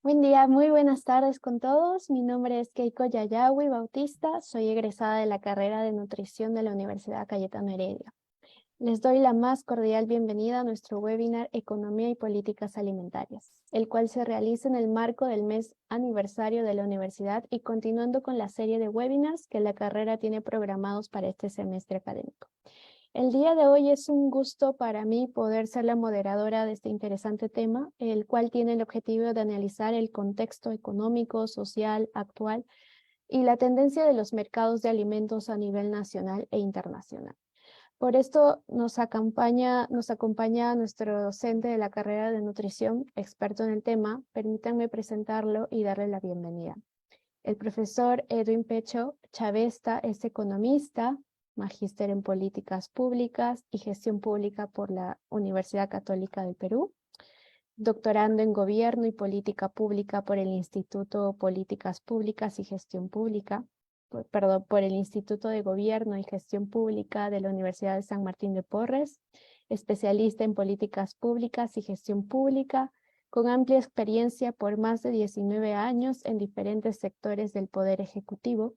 Buen día, muy buenas tardes con todos. Mi nombre es Keiko Yayawi Bautista, soy egresada de la carrera de nutrición de la Universidad Cayetano Heredia. Les doy la más cordial bienvenida a nuestro webinar Economía y Políticas Alimentarias, el cual se realiza en el marco del mes aniversario de la universidad y continuando con la serie de webinars que la carrera tiene programados para este semestre académico. El día de hoy es un gusto para mí poder ser la moderadora de este interesante tema, el cual tiene el objetivo de analizar el contexto económico, social, actual y la tendencia de los mercados de alimentos a nivel nacional e internacional. Por esto nos acompaña nuestro docente de la carrera de nutrición, experto en el tema. Permítanme presentarlo y darle la bienvenida. El profesor Edwin Pecho Chavesta es economista, magíster en políticas públicas y gestión pública por la Universidad Católica del Perú, doctorando en gobierno y política pública por el Instituto Políticas Públicas y Gestión Pública, por el Instituto de Gobierno y Gestión Pública de la Universidad de San Martín de Porres, especialista en políticas públicas y gestión pública, con amplia experiencia por más de 19 años en diferentes sectores del Poder Ejecutivo,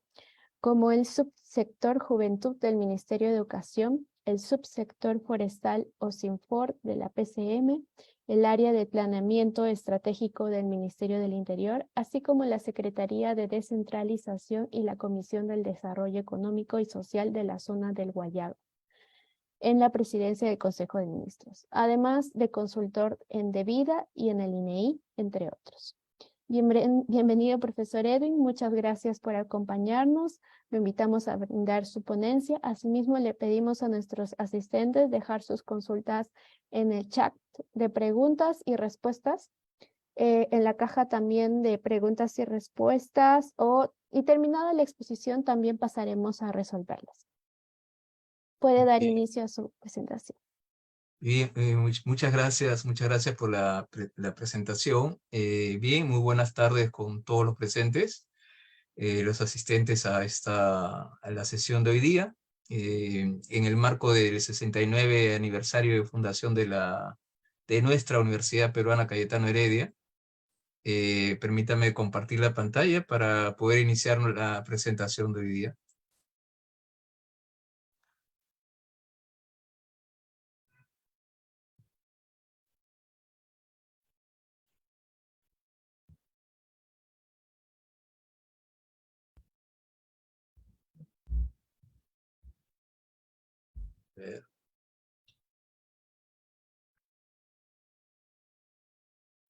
como el subsector Juventud del Ministerio de Educación, el subsector forestal o SINFOR de la PCM, el área de planeamiento estratégico del Ministerio del Interior, así como la Secretaría de Descentralización y la Comisión del Desarrollo Económico y Social de la zona del Guayabo, en la presidencia del Consejo de Ministros, además de consultor en DeVida y en el INEI, entre otros. Bienvenido, profesor Edwin. Muchas gracias por acompañarnos. Lo invitamos a brindar su ponencia. Asimismo, le pedimos a nuestros asistentes dejar sus consultas en el chat de preguntas y respuestas, en la caja también de preguntas y respuestas, y terminada la exposición también pasaremos a resolverlas. Puede dar inicio a su presentación. Bien, muchas gracias por la presentación. Bien, muy buenas tardes con todos los presentes, los asistentes a la sesión de hoy día, en el marco del 69 aniversario de fundación de nuestra Universidad Peruana Cayetano Heredia. Permítame compartir la pantalla para poder iniciar la presentación de hoy día.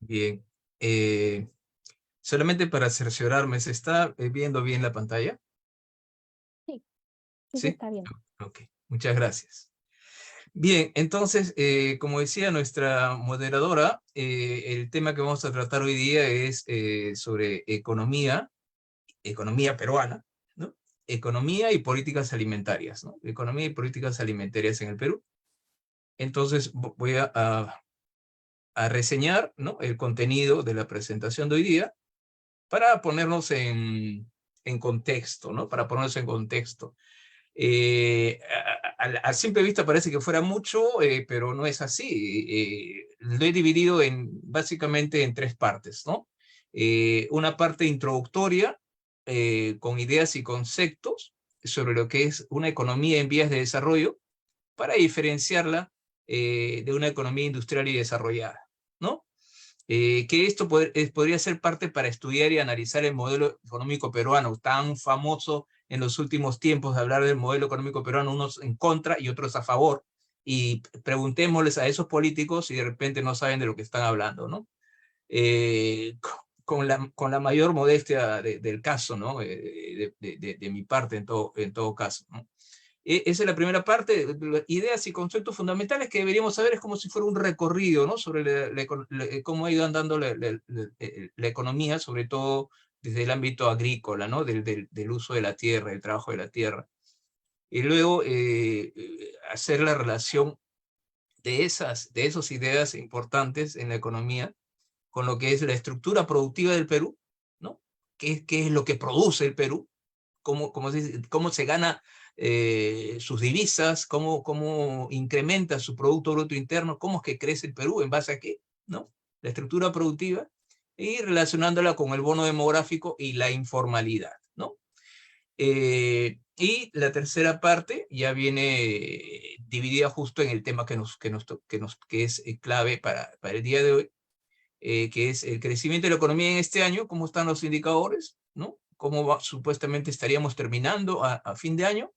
Bien, solamente para cerciorarme, ¿se está viendo bien la pantalla? Sí, sí, ¿Sí? está bien. Ok, muchas gracias. Bien, entonces, como decía nuestra moderadora, el tema que vamos a tratar hoy día es sobre economía peruana, ¿no? Economía y políticas alimentarias, ¿no? Economía y políticas alimentarias en el Perú. Entonces, voy a reseñar, ¿no?, el contenido de la presentación de hoy día para ponernos en contexto, ¿no? Para ponernos en contexto. A simple vista parece que fuera mucho, pero no es así. Lo he dividido básicamente en tres partes, ¿no? Una parte introductoria, con ideas y conceptos sobre lo que es una economía en vías de desarrollo, para diferenciarla de una economía industrial y desarrollada, ¿no? Que esto podría ser parte para estudiar y analizar el modelo económico peruano, tan famoso en los últimos tiempos de hablar del modelo económico peruano, unos en contra y otros a favor, y preguntémosles a esos políticos si de repente no saben de lo que están hablando, ¿no? Con la mayor modestia del caso, ¿no? De mi parte en todo caso, ¿no? Esa es la primera parte, ideas y conceptos fundamentales que deberíamos saber. Es como si fuera un recorrido, ¿no?, sobre cómo ha ido andando la economía, sobre todo desde el ámbito agrícola, ¿no?, del uso de la tierra, del trabajo de la tierra. Y luego hacer la relación de esas ideas importantes en la economía con lo que es la estructura productiva del Perú, ¿no? ¿Qué es lo que produce el Perú? Cómo se gana sus divisas, cómo incrementa su Producto Bruto Interno, cómo es que crece el Perú, en base a qué, ¿no? La estructura productiva. y relacionándola con el bono demográfico y la informalidad, ¿no? Y la tercera parte ya viene dividida justo en el tema que es clave para el día de hoy, que es el crecimiento de la economía en este año, cómo están los indicadores, ¿no? Cómo supuestamente estaríamos terminando a fin de año,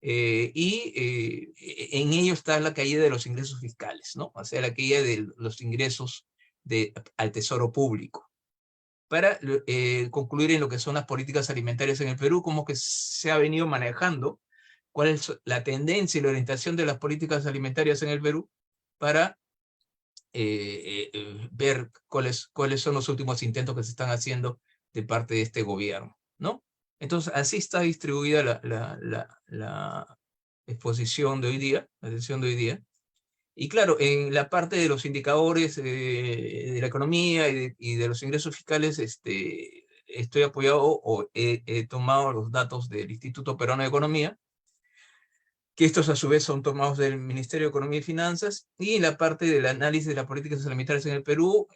en ello está la caída de los ingresos fiscales, ¿no? O sea, la caída de los ingresos al tesoro público. Para concluir en lo que son las políticas alimentarias en el Perú, cómo que se ha venido manejando, cuál es la tendencia y la orientación de las políticas alimentarias en el Perú, para ver cuáles son los últimos intentos que se están haciendo de parte de este gobierno, ¿no? Entonces, así está distribuida la exposición de hoy día, la sesión de hoy día. Y claro, en la parte de los indicadores de la economía y de los ingresos fiscales, estoy apoyado o he tomado los datos del Instituto Peruano de Economía, que estos a su vez son tomados del Ministerio de Economía y Finanzas, y en la parte del análisis de las políticas alimentarias en el Perú,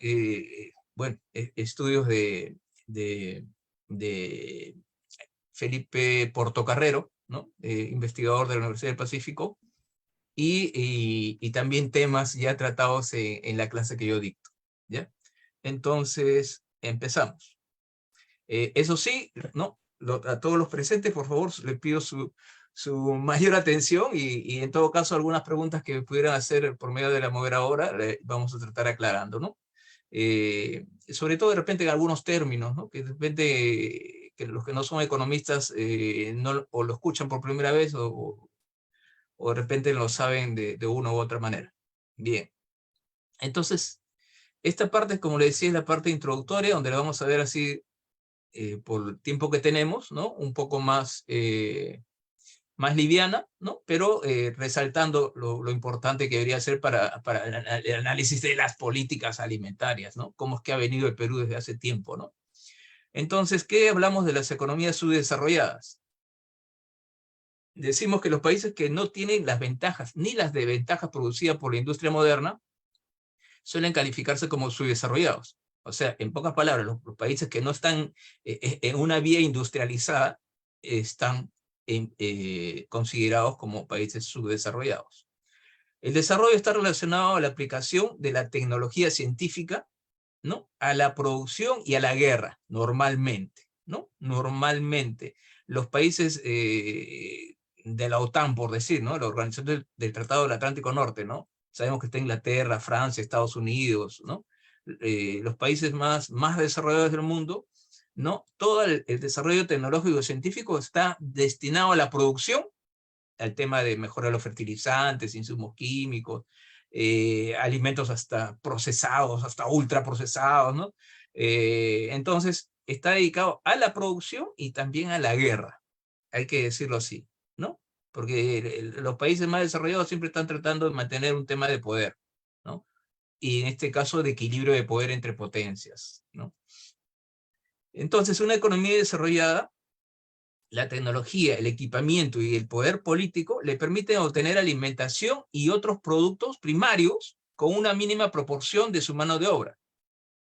bueno, estudios de Felipe Portocarrero, ¿no? Investigador de la Universidad del Pacífico, y también temas ya tratados en la clase que yo dicto, ¿ya? Entonces, empezamos. Eso sí, ¿no? A todos los presentes, por favor, les pido su mayor atención y en todo caso algunas preguntas que pudieran hacer por medio de la moderadora vamos a tratar aclarando, ¿no? Sobre todo de repente en algunos términos, ¿no? Que de repente que los que no son economistas no, o lo escuchan por primera vez o de repente lo saben de una u otra manera. Bien, entonces esta parte, como le decía, es la parte introductoria donde la vamos a ver así por el tiempo que tenemos, ¿no? Un poco más más liviana, ¿no? Pero resaltando lo importante que debería ser para el análisis de las políticas alimentarias, ¿no? Cómo es que ha venido el Perú desde hace tiempo, ¿no? Entonces, ¿qué hablamos de las economías subdesarrolladas? Decimos que los países que no tienen las ventajas ni las desventajas producidas por la industria moderna suelen calificarse como subdesarrollados. O sea, en pocas palabras, los países que no están en una vía industrializada están considerados como países subdesarrollados. El desarrollo está relacionado a la aplicación de la tecnología científica, ¿no? A la producción y a la guerra, normalmente, ¿no? Normalmente. Los países de la OTAN, por decir, ¿no? La Organización del Tratado del Atlántico Norte, ¿no? Sabemos que está Inglaterra, Francia, Estados Unidos, ¿no? Los países más desarrollados del mundo, ¿no? Todo el desarrollo tecnológico y científico está destinado a la producción, al tema de mejorar los fertilizantes, insumos químicos, alimentos hasta procesados, hasta ultraprocesados, ¿no? Entonces, está dedicado a la producción y también a la guerra, hay que decirlo así, ¿no? Porque los países más desarrollados siempre están tratando de mantener un tema de poder, ¿no? Y en este caso de equilibrio de poder entre potencias, ¿no? Entonces, una economía desarrollada, la tecnología, el equipamiento y el poder político le permiten obtener alimentación y otros productos primarios con una mínima proporción de su mano de obra,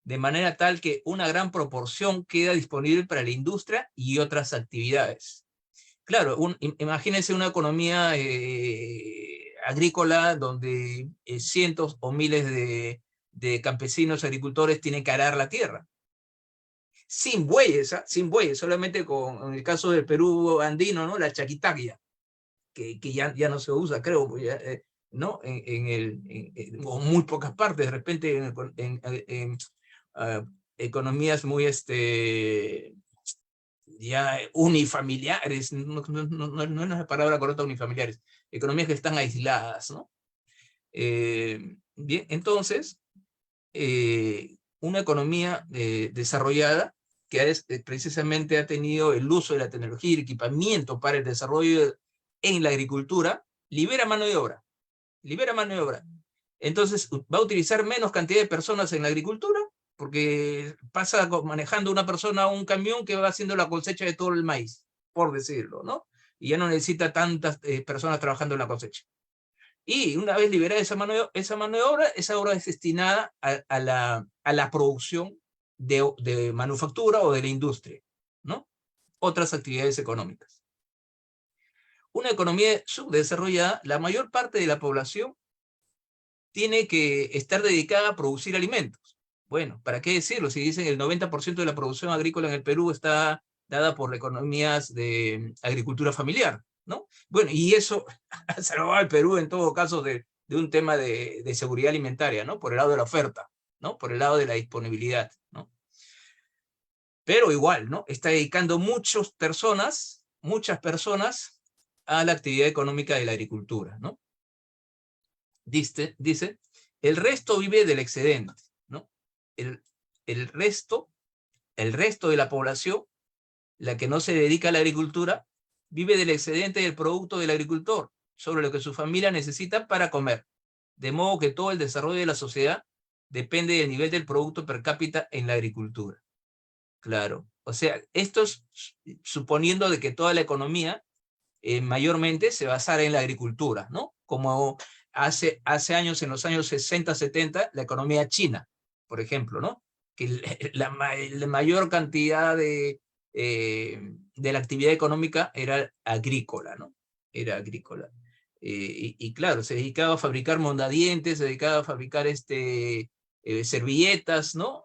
de manera tal que una gran proporción queda disponible para la industria y otras actividades. Claro, imagínense una economía agrícola donde cientos o miles de campesinos, agricultores tienen que arar la tierra. Sin bueyes, ¿eh? Sin bueyes, solamente en el caso del Perú andino, ¿no? La chaquitaglia, que ya no se usa, creo, ya, ¿no? O muy pocas partes, de repente en economías muy ya unifamiliares, no es la palabra correcta unifamiliares, economías que están aisladas, ¿no? Bien, entonces, una economía desarrollada que precisamente ha tenido el uso de la tecnología y el equipamiento para el desarrollo en la agricultura, libera mano de obra, libera mano de obra. Entonces va a utilizar menos cantidad de personas en la agricultura, porque pasa manejando una persona un camión que va haciendo la cosecha de todo el maíz, por decirlo, ¿no? Y ya no necesita tantas personas trabajando en la cosecha. Y una vez liberada esa mano de obra, esa obra es destinada a la producción de manufactura o de la industria, ¿no? Otras actividades económicas. Una economía subdesarrollada, la mayor parte de la población tiene que estar dedicada a producir alimentos. Bueno, ¿para qué decirlo? Si dicen el 90% de la producción agrícola en el Perú está dada por economías de agricultura familiar, ¿no? Bueno, y eso ha salvado al Perú en todo caso de un tema de seguridad alimentaria, ¿no? Por el lado de la oferta, ¿no? Por el lado de la disponibilidad, ¿no? Pero igual, ¿no? Está dedicando muchas personas a la actividad económica de la agricultura, ¿no? Dice, el resto vive del excedente, ¿no? El resto de la población, la que no se dedica a la agricultura, vive del excedente del producto del agricultor, sobre lo que su familia necesita para comer. De modo que todo el desarrollo de la sociedad depende del nivel del producto per cápita en la agricultura. Claro, o sea, esto es suponiendo de que toda la economía mayormente se basara en la agricultura, ¿no? Como hace años, en los años 60, 70, la economía china, por ejemplo, ¿no? Que la mayor cantidad de la actividad económica era agrícola, ¿no? Era agrícola. Y claro, se dedicaba a fabricar mondadientes, se dedicaba a fabricar servilletas, ¿no?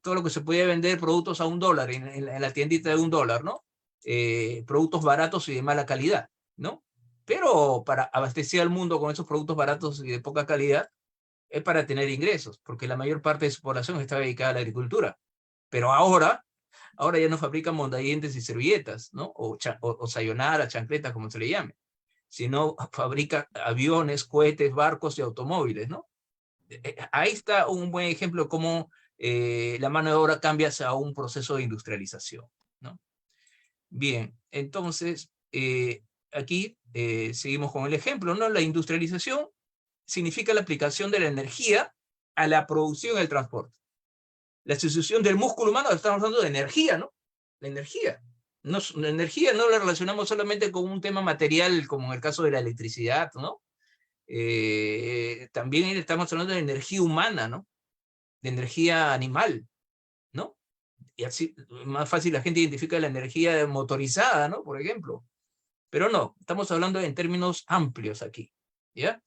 Todo lo que se podía vender, productos a $1 en la tiendita de $1, ¿no? Productos baratos y de mala calidad, ¿no? Pero para abastecer al mundo con esos productos baratos y de poca calidad es para tener ingresos, porque la mayor parte de su población está dedicada a la agricultura. Pero ahora ya no fabrican mondadientes y servilletas, ¿no? O sayonara, chancletas, como se le llame, sino fabrica aviones, cohetes, barcos y automóviles, ¿no? Ahí está un buen ejemplo de cómo la mano de obra cambia hacia un proceso de industrialización, ¿no? Bien, entonces, aquí seguimos con el ejemplo, ¿no? La industrialización significa la aplicación de la energía a la producción y el transporte. La sustitución del músculo humano, estamos hablando de energía, ¿no? La energía. La energía no la relacionamos solamente con un tema material, como en el caso de la electricidad, ¿no? También estamos hablando de energía humana, ¿no? De energía animal, ¿no? Y así más fácil la gente identifica la energía motorizada, ¿no? Por ejemplo. Pero no, estamos hablando en términos amplios aquí, ¿ya?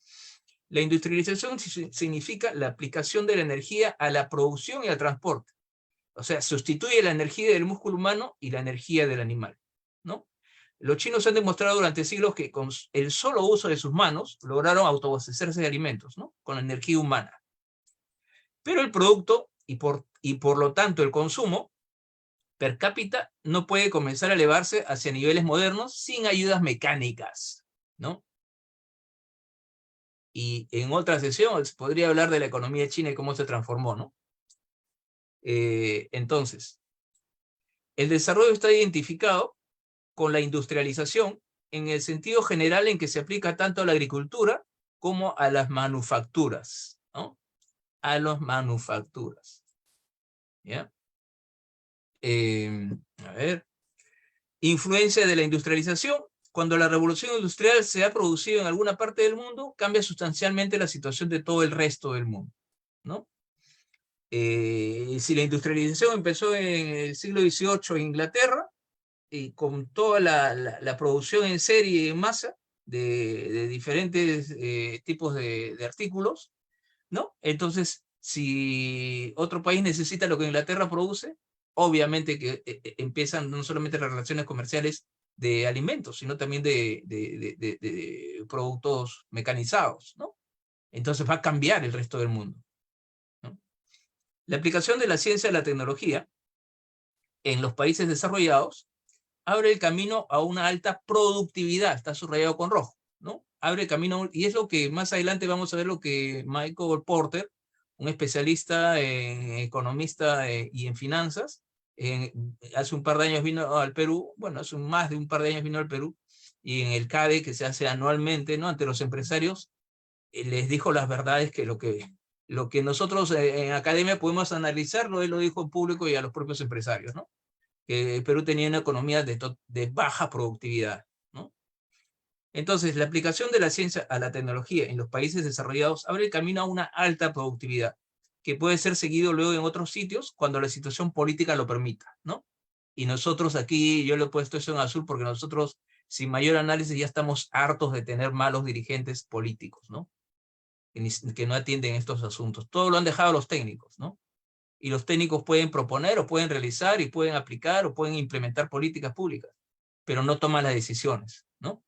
La industrialización significa la aplicación de la energía a la producción y al transporte. O sea, sustituye la energía del músculo humano y la energía del animal, ¿no? Los chinos han demostrado durante siglos que con el solo uso de sus manos lograron autoabastecerse de alimentos, ¿no? Con la energía humana. Pero el producto y por lo tanto el consumo per cápita no puede comenzar a elevarse hacia niveles modernos sin ayudas mecánicas, ¿no? Y en otra sesión podría hablar de la economía china y cómo se transformó, ¿no? Entonces, el desarrollo está identificado con la industrialización en el sentido general en que se aplica tanto a la agricultura como a las manufacturas, ¿no? A las manufacturas, ¿ya? A ver, influencia de la industrialización. Cuando la revolución industrial se ha producido en alguna parte del mundo, cambia sustancialmente la situación de todo el resto del mundo, ¿no? Si la industrialización empezó en el siglo XVIII en Inglaterra, y con toda la producción en serie y en masa de diferentes tipos de artículos, ¿no? Entonces, si otro país necesita lo que Inglaterra produce, obviamente que empiezan no solamente las relaciones comerciales de alimentos, sino también de productos mecanizados, ¿no? Entonces va a cambiar el resto del mundo, ¿no? La aplicación de la ciencia y la tecnología en los países desarrollados abre el camino a una alta productividad, está subrayado con rojo, ¿no? Abre el camino, y es lo que más adelante vamos a ver lo que Michael Porter, un especialista economista y en finanzas, hace un par de años vino al Perú, bueno, hace más de un par de años vino al Perú, y en el CADE, que se hace anualmente, ¿no? Ante los empresarios, les dijo las verdades que lo que nosotros en academia podemos analizarlo, él lo dijo en público y a los propios empresarios, ¿no? Que Perú tenía una economía de baja productividad, ¿no? Entonces, la aplicación de la ciencia a la tecnología en los países desarrollados abre el camino a una alta productividad. que puede ser seguido luego en otros sitios cuando la situación política lo permita, ¿no? Y nosotros aquí, yo le he puesto eso en azul porque nosotros, sin mayor análisis, ya estamos hartos de tener malos dirigentes políticos, ¿no? Que no atienden estos asuntos. Todo lo han dejado los técnicos, ¿no? Y los técnicos pueden proponer o pueden realizar y pueden aplicar o pueden implementar políticas públicas, pero no toman las decisiones, ¿no?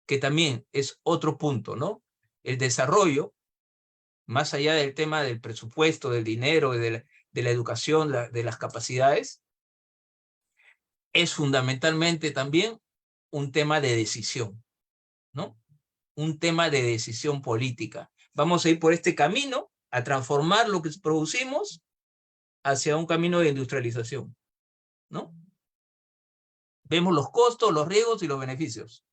Que también es otro punto, ¿no? El desarrollo, más allá del tema del presupuesto, del dinero, de la educación, de las capacidades, es fundamentalmente también un tema de decisión, ¿no? Un tema de decisión política. Vamos a ir por este camino a transformar lo que producimos hacia un camino de industrialización, ¿no? Vemos los costos, los riesgos y los beneficios,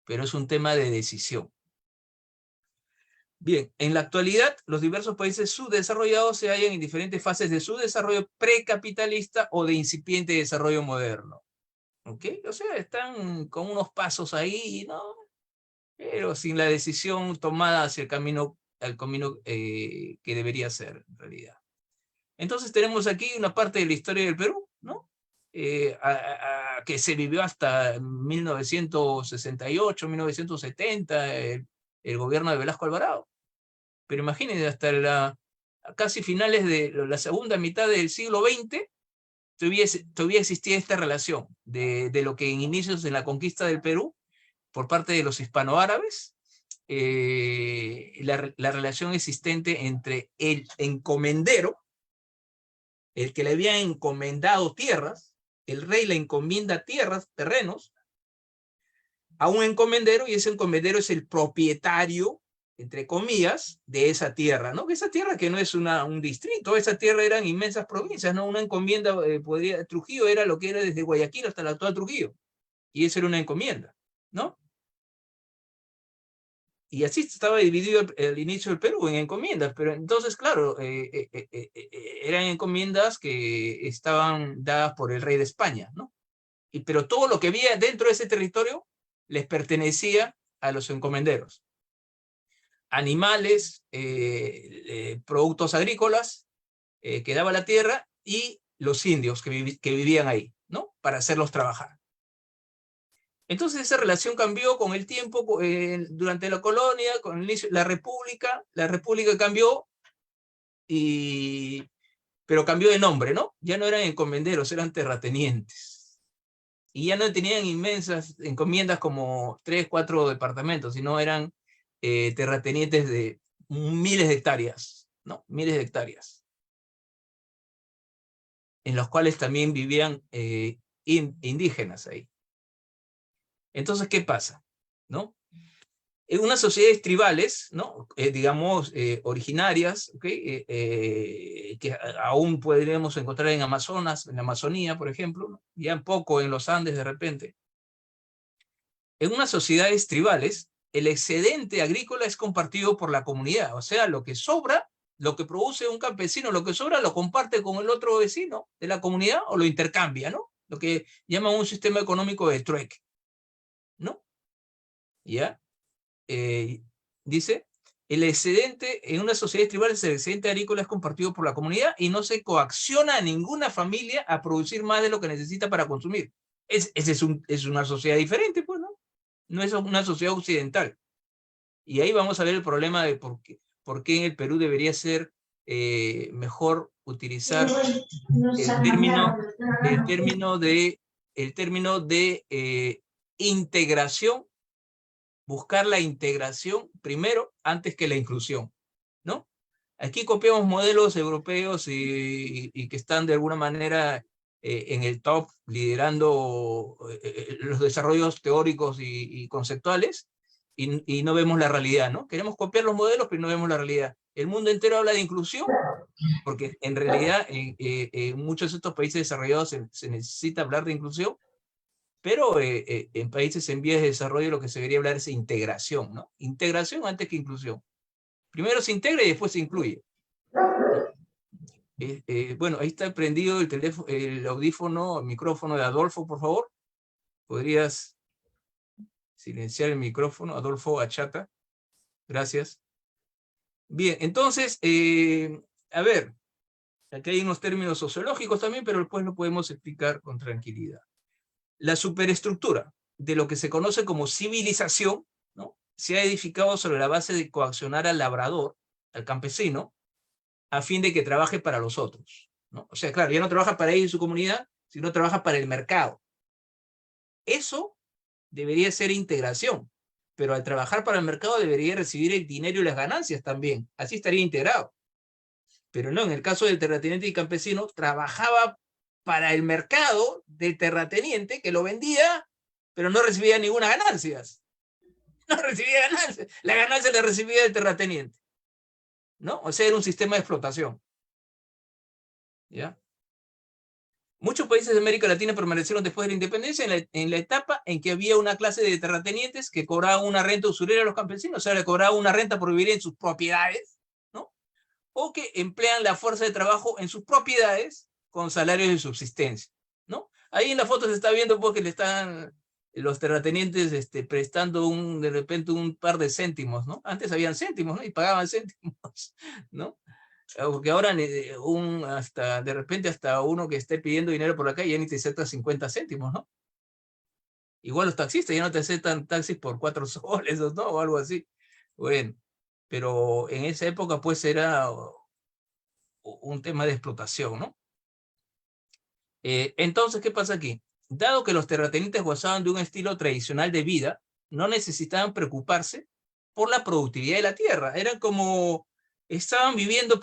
pero es un tema de decisión. Bien, en la actualidad, los diversos países subdesarrollados se hallan en diferentes fases de su desarrollo precapitalista o de incipiente desarrollo moderno. ¿Ok? O sea, están con unos pasos ahí, ¿no? Pero sin la decisión tomada hacia el camino que debería ser, en realidad. Entonces tenemos aquí una parte de la historia del Perú, ¿no? Que se vivió hasta 1968, 1970, el gobierno de Velasco Alvarado. Pero imagínense, hasta casi finales de la segunda mitad del siglo XX, todavía existía esta relación de lo que en inicios de la conquista del Perú, por parte de los hispanoárabes, la relación existente entre el encomendero, el que le había encomendado tierras, el rey le encomienda tierras, terrenos, a un encomendero, y ese encomendero es el propietario, entre comillas, de esa tierra, ¿no? Que esa tierra que no es un distrito, esa tierra eran inmensas provincias, ¿no? Una encomienda, Trujillo era lo que era desde Guayaquil hasta la actual Trujillo, y eso era una encomienda, ¿no? Y así estaba dividido el inicio del Perú en encomiendas, pero entonces, claro, eran encomiendas que estaban dadas por el rey de España, ¿no? Pero todo lo que había dentro de ese territorio les pertenecía a los encomenderos. Animales, productos agrícolas que daba la tierra, y los indios que vivían ahí, ¿no? Para hacerlos trabajar. Entonces esa relación cambió con el tiempo, durante la colonia, con el inicio, la república cambió, pero cambió de nombre, ¿no? Ya no eran encomenderos, eran terratenientes. Y ya no tenían inmensas encomiendas como 3, 4 departamentos, sino eran terratenientes de miles de hectáreas, ¿no? Miles de hectáreas. En los cuales también vivían indígenas ahí. Entonces, ¿qué pasa? ¿No? En unas sociedades tribales, ¿no? Digamos, originarias, ¿okay? Que aún podríamos encontrar en Amazonas, en la Amazonía, por ejemplo, ¿no? Ya un poco en los Andes de repente. En unas sociedades tribales, el excedente agrícola es compartido por la comunidad, o sea, lo que sobra, lo que produce un campesino, lo que sobra lo comparte con el otro vecino de la comunidad o lo intercambia, ¿no? Lo que llaman un sistema económico de trueque, ¿no? ¿Ya? Dice, el excedente en una sociedad tribal, el excedente agrícola es compartido por la comunidad y no se coacciona a ninguna familia a producir más de lo que necesita para consumir. Es una sociedad diferente, pues, ¿no? No es una sociedad occidental. Y ahí vamos a ver el problema de por qué en el Perú debería ser mejor utilizar el término de integración, buscar la integración primero antes que la inclusión, ¿no? Aquí copiamos modelos europeos y que están de alguna manera en el top, liderando los desarrollos teóricos y conceptuales, y no vemos la realidad, ¿no? Queremos copiar los modelos, pero no vemos la realidad. El mundo entero habla de inclusión, porque en realidad en muchos de estos países desarrollados se necesita hablar de inclusión, pero en países en vías de desarrollo lo que se debería hablar es integración, ¿no? Integración antes que inclusión. Primero se integra y después se incluye. Bueno, ahí está prendido el audífono, el micrófono de Adolfo, por favor. ¿Podrías silenciar el micrófono, Adolfo Achata? Gracias. Bien, entonces, a ver, aquí hay unos términos sociológicos también, pero después lo podemos explicar con tranquilidad. La superestructura de lo que se conoce como civilización, ¿no?, se ha edificado sobre la base de coaccionar al labrador, al campesino, a fin de que trabaje para los otros, ¿no? O sea, claro, ya no trabaja para él y su comunidad, sino trabaja para el mercado. Eso debería ser integración, pero al trabajar para el mercado debería recibir el dinero y las ganancias también, así estaría integrado. Pero no, en el caso del terrateniente y campesino, trabajaba para el mercado del terrateniente que lo vendía, pero no recibía ninguna ganancias. No recibía ganancias. La ganancia la recibía del terrateniente, ¿no? O sea, era un sistema de explotación. ¿Ya? Muchos países de América Latina permanecieron después de la independencia en la etapa en que había una clase de terratenientes que cobraban una renta usurera a los campesinos, o sea, le cobraban una renta por vivir en sus propiedades, ¿no? O que emplean la fuerza de trabajo en sus propiedades con salarios de subsistencia, ¿no? Ahí en la foto se está viendo porque le están los terratenientes prestando de repente un par de céntimos, ¿no? Antes habían céntimos, ¿no? Y pagaban céntimos, ¿no? Porque ahora hasta de repente hasta uno que esté pidiendo dinero por la calle ya ni te acepta 50 céntimos, ¿no? Igual los taxistas ya no te aceptan taxis por 4 soles, ¿no? O algo así. Bueno, pero en esa época pues era un tema de explotación, ¿no? Entonces, ¿qué pasa aquí? Dado que los terratenientes gozaban de un estilo tradicional de vida, no necesitaban preocuparse por la productividad de la tierra. Eran como, estaban viviendo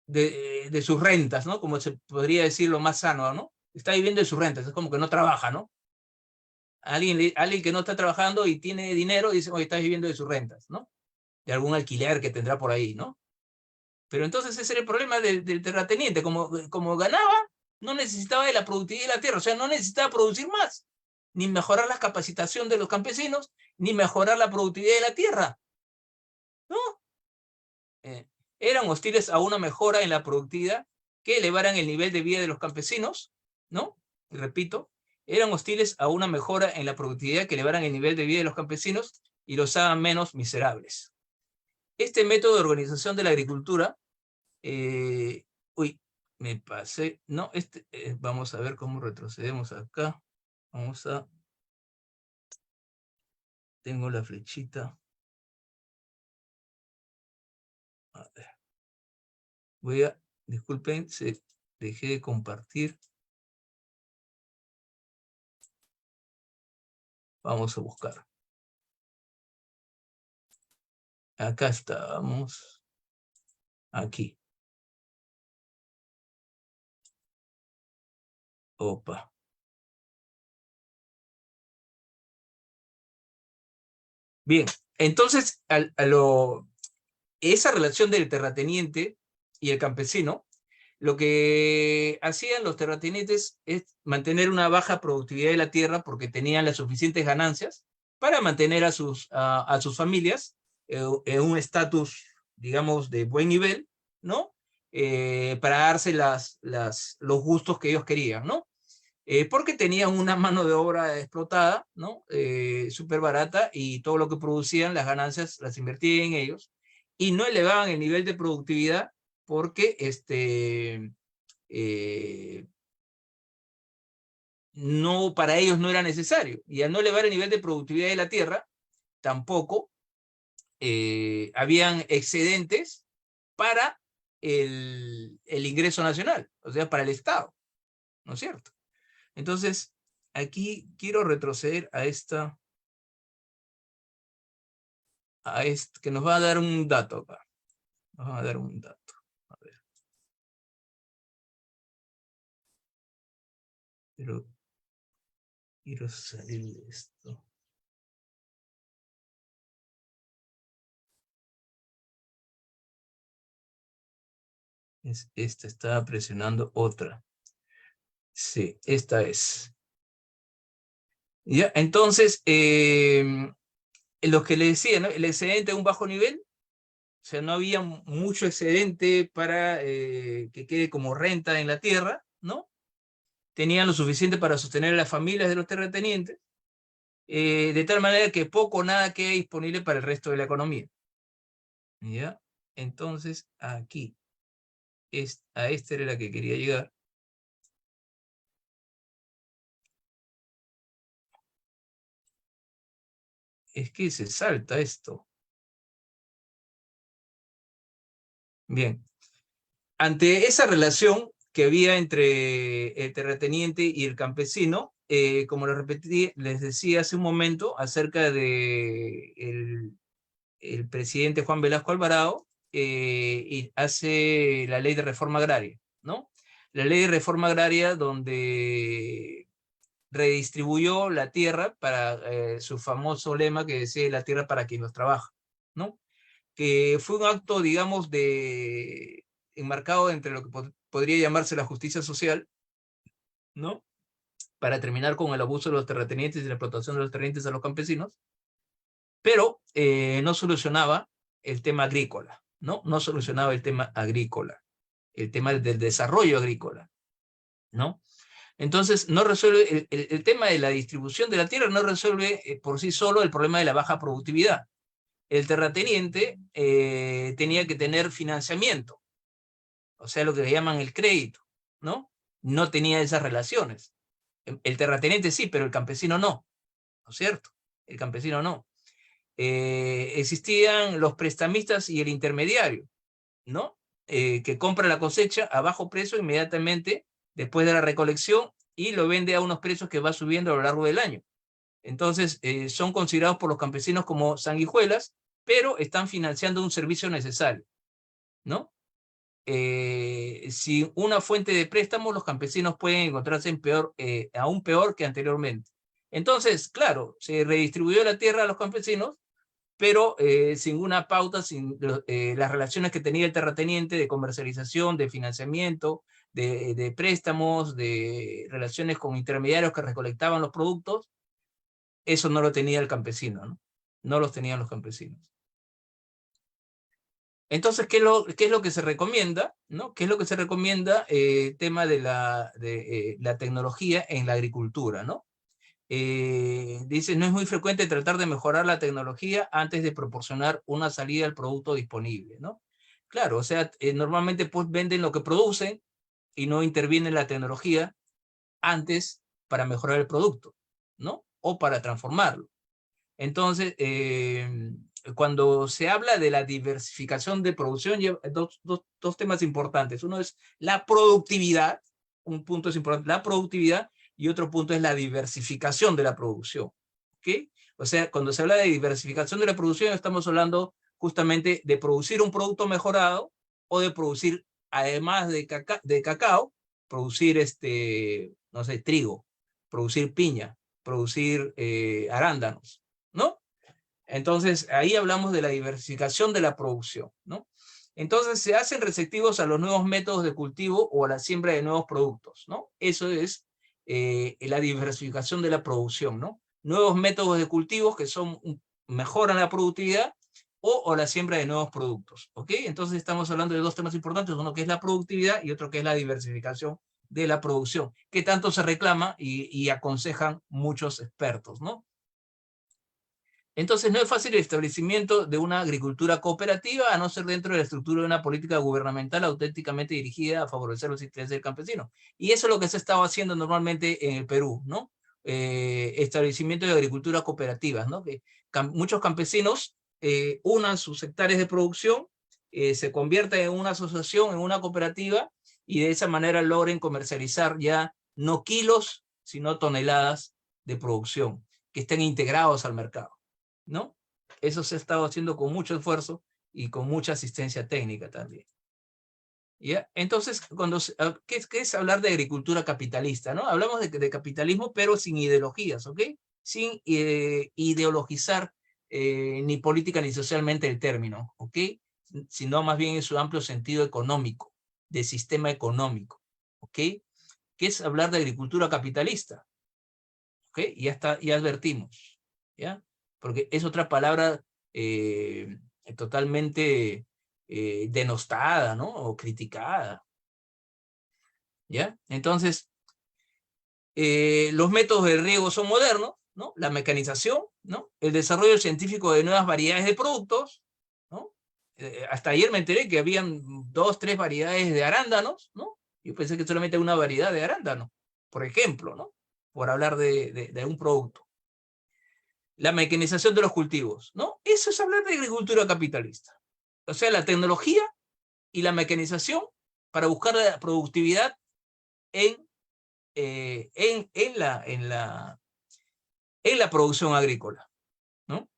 de sus rentas, ¿no? Como se podría decir lo más sano, ¿no? Está viviendo de sus rentas, es como que no trabaja, ¿no? Alguien que no está trabajando y tiene dinero dice, oye, estás viviendo de sus rentas, ¿no? De algún alquiler que tendrá por ahí, ¿no? Pero entonces ese era el problema del terrateniente, como ganaba, no necesitaba de la productividad de la tierra, o sea, no necesitaba producir más, ni mejorar la capacitación de los campesinos, ni mejorar la productividad de la tierra, ¿no? Eran hostiles a una mejora en la productividad que elevaran el nivel de vida de los campesinos, ¿no? Y repito, eran hostiles a una mejora en la productividad que elevaran el nivel de vida de los campesinos y los hagan menos miserables. Este método de organización de la agricultura, uy, me pasé, no, vamos a ver cómo retrocedemos acá, tengo la flechita, a ver, disculpen, dejé de compartir. Vamos a buscar. Acá estamos. Aquí. Opa. Bien, entonces esa relación del terrateniente y el campesino, lo que hacían los terratenientes es mantener una baja productividad de la tierra porque tenían las suficientes ganancias para mantener a sus familias en un estatus, digamos, de buen nivel, ¿no? Para darse los gustos que ellos querían, ¿no? Porque tenían una mano de obra explotada, ¿no? Súper barata, y todo lo que producían, las ganancias las invertían en ellos, y no elevaban el nivel de productividad porque no, para ellos no era necesario. Y al no elevar el nivel de productividad de la tierra, tampoco habían excedentes para el ingreso nacional, o sea, para el Estado, ¿no es cierto? Entonces, aquí quiero retroceder a que nos va a dar un dato acá. Nos va a dar un dato. A ver. Pero quiero salir de esto. Esta estaba presionando otra. Sí, esta es. Ya, entonces, lo que le decía, ¿no? El excedente a un bajo nivel, o sea, no había mucho excedente para que quede como renta en la tierra, ¿no? Tenían lo suficiente para sostener a las familias de los terratenientes, de tal manera que poco o nada queda disponible para el resto de la economía. ¿Ya? Entonces, aquí, a esta era la que quería llegar. Es que se salta esto. Bien. Ante esa relación que había entre el terrateniente y el campesino, como les repetí, les decía hace un momento acerca de el presidente Juan Velasco Alvarado, y hace la ley de reforma agraria, ¿no? La ley de reforma agraria donde redistribuyó la tierra para su famoso lema que decía la tierra para quien los trabaja, ¿no? Que fue un acto, digamos, enmarcado entre lo que podría llamarse la justicia social, ¿no? Para terminar con el abuso de los terratenientes y la explotación de los terratenientes a los campesinos, pero no solucionaba el tema agrícola, ¿no? No solucionaba el tema agrícola, el tema del desarrollo agrícola, ¿no? Entonces, no resuelve el tema de la distribución de la tierra, no resuelve por sí solo el problema de la baja productividad. El terrateniente tenía que tener financiamiento, o sea, lo que le llaman el crédito, ¿no? No tenía esas relaciones. El terrateniente sí, pero el campesino no, ¿no es cierto? El campesino no. Existían los prestamistas y el intermediario, ¿no? Que compra la cosecha a bajo precio inmediatamente después de la recolección y lo vende a unos precios que va subiendo a lo largo del año. Entonces, son considerados por los campesinos como sanguijuelas, pero están financiando un servicio necesario, ¿no? Sin una fuente de préstamo, los campesinos pueden encontrarse en aún peor que anteriormente. Entonces, claro, se redistribuyó la tierra a los campesinos, pero sin una pauta, sin las relaciones que tenía el terrateniente de comercialización, de financiamiento, de préstamos, de relaciones con intermediarios que recolectaban los productos, eso no lo tenía el campesino, ¿no? No los tenían los campesinos. Entonces, ¿qué es lo que se recomienda? ¿No? ¿Qué es lo que se recomienda? Tema de la tecnología en la agricultura, ¿no? Dice, no es muy frecuente tratar de mejorar la tecnología antes de proporcionar una salida al producto disponible, ¿no? Claro, o sea, normalmente pues venden lo que producen y no interviene la tecnología antes para mejorar el producto, ¿no? O para transformarlo. Entonces, cuando se habla de la diversificación de producción, dos temas importantes. Uno es la productividad, un punto es importante, la productividad, y otro punto es la diversificación de la producción. ¿Ok? O sea, cuando se habla de diversificación de la producción, estamos hablando justamente de producir un producto mejorado o de producir, además de cacao, producir, no sé, trigo, producir piña, producir arándanos, ¿no? Entonces, ahí hablamos de la diversificación de la producción, ¿no? Entonces, se hacen receptivos a los nuevos métodos de cultivo o a la siembra de nuevos productos, ¿no? Eso es la diversificación de la producción, ¿no? Nuevos métodos de cultivos que mejoran la productividad o la siembra de nuevos productos, ¿ok? Entonces, estamos hablando de dos temas importantes, uno que es la productividad y otro que es la diversificación de la producción, que tanto se reclama y aconsejan muchos expertos, ¿no? Entonces no es fácil el establecimiento de una agricultura cooperativa a no ser dentro de la estructura de una política gubernamental auténticamente dirigida a favorecer los intereses del campesino. Y eso es lo que se estaba haciendo normalmente en el Perú, ¿no? Establecimiento de agricultura cooperativas, ¿no? Que muchos campesinos unan sus hectáreas de producción, se convierten en una asociación, en una cooperativa, y de esa manera logren comercializar ya no kilos, sino toneladas de producción que estén integrados al mercado, ¿no? Eso se ha estado haciendo con mucho esfuerzo y con mucha asistencia técnica también. ¿Ya? Entonces, ¿qué es hablar de agricultura capitalista? ¿No? Hablamos de capitalismo, pero sin ideologías, ¿ok? Sin ideologizar ni política ni socialmente el término, ¿ok? Sino más bien en su amplio sentido económico, de sistema económico, ¿ok? ¿Qué es hablar de agricultura capitalista? ¿Ok? Ya advertimos, ¿ya? Porque es otra palabra totalmente denostada, ¿no? O criticada, ¿ya? Entonces, los métodos de riego son modernos, ¿no? La mecanización, ¿no? El desarrollo científico de nuevas variedades de productos, ¿no? hasta ayer me enteré que habían 2, 3 variedades de arándanos, ¿no? Yo pensé que solamente una variedad de arándano, por ejemplo, ¿no? Por hablar de un producto. La mecanización de los cultivos, ¿no? Eso es hablar de agricultura capitalista. O sea, la tecnología y la mecanización para buscar la productividad en la producción agrícola, ¿no?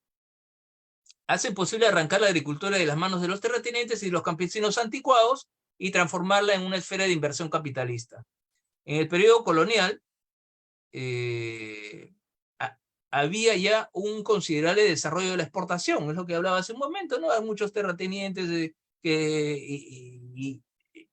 Hace posible arrancar la agricultura de las manos de los terratenientes y los campesinos anticuados y transformarla en una esfera de inversión capitalista. En el periodo colonial, había ya un considerable desarrollo de la exportación, es lo que hablaba hace un momento, ¿no? Hay muchos terratenientes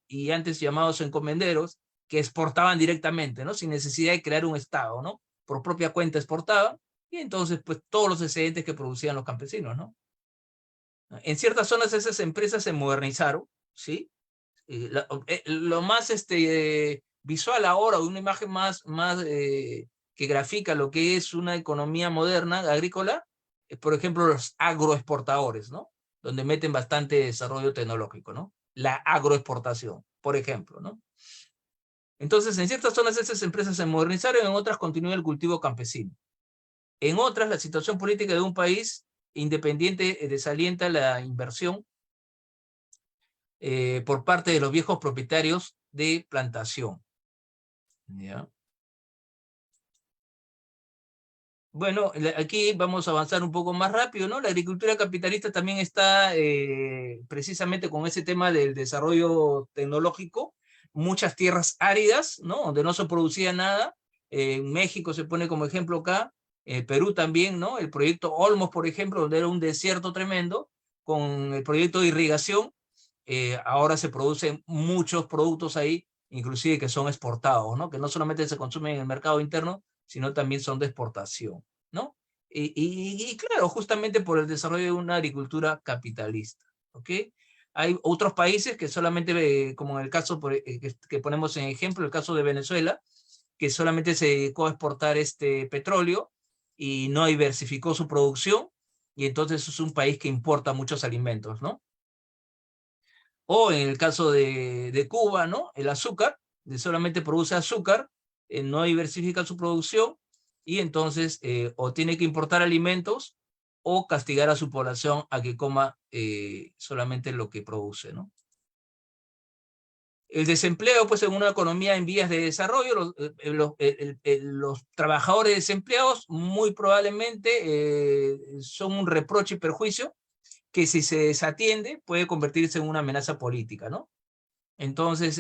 y antes llamados encomenderos que exportaban directamente, ¿no? Sin necesidad de crear un Estado, ¿no? Por propia cuenta exportaban, y entonces, pues, todos los excedentes que producían los campesinos, ¿no? En ciertas zonas esas empresas se modernizaron, ¿sí? Lo más visual ahora, una imagen más que grafica lo que es una economía moderna, agrícola, por ejemplo, los agroexportadores, ¿no? Donde meten bastante desarrollo tecnológico, ¿no? La agroexportación, por ejemplo, ¿no? Entonces, en ciertas zonas esas empresas se modernizaron, en otras continúa el cultivo campesino. En otras, la situación política de un país independiente desalienta la inversión por parte de los viejos propietarios de plantación. ¿Ya? Bueno, aquí vamos a avanzar un poco más rápido, ¿no? La agricultura capitalista también está precisamente con ese tema del desarrollo tecnológico, muchas tierras áridas, ¿no? Donde no se producía nada. México se pone como ejemplo acá, Perú también, ¿no? El proyecto Olmos, por ejemplo, donde era un desierto tremendo, con el proyecto de irrigación, ahora se producen muchos productos ahí, inclusive que son exportados, ¿no? Que no solamente se consumen en el mercado interno, sino también son de exportación, ¿no? Y claro, justamente por el desarrollo de una agricultura capitalista, ¿ok? Hay otros países que solamente, como en el caso que ponemos en ejemplo, el caso de Venezuela, que solamente se dedicó a exportar petróleo y no diversificó su producción, y entonces es un país que importa muchos alimentos, ¿no? O en el caso de Cuba, ¿no? El azúcar, solamente produce azúcar, no diversifica su producción, y entonces o tiene que importar alimentos o castigar a su población a que coma solamente lo que produce, ¿no? El desempleo, pues en una economía en vías de desarrollo, los trabajadores desempleados muy probablemente son un reproche y perjuicio que, si se desatiende, puede convertirse en una amenaza política, ¿no? Entonces,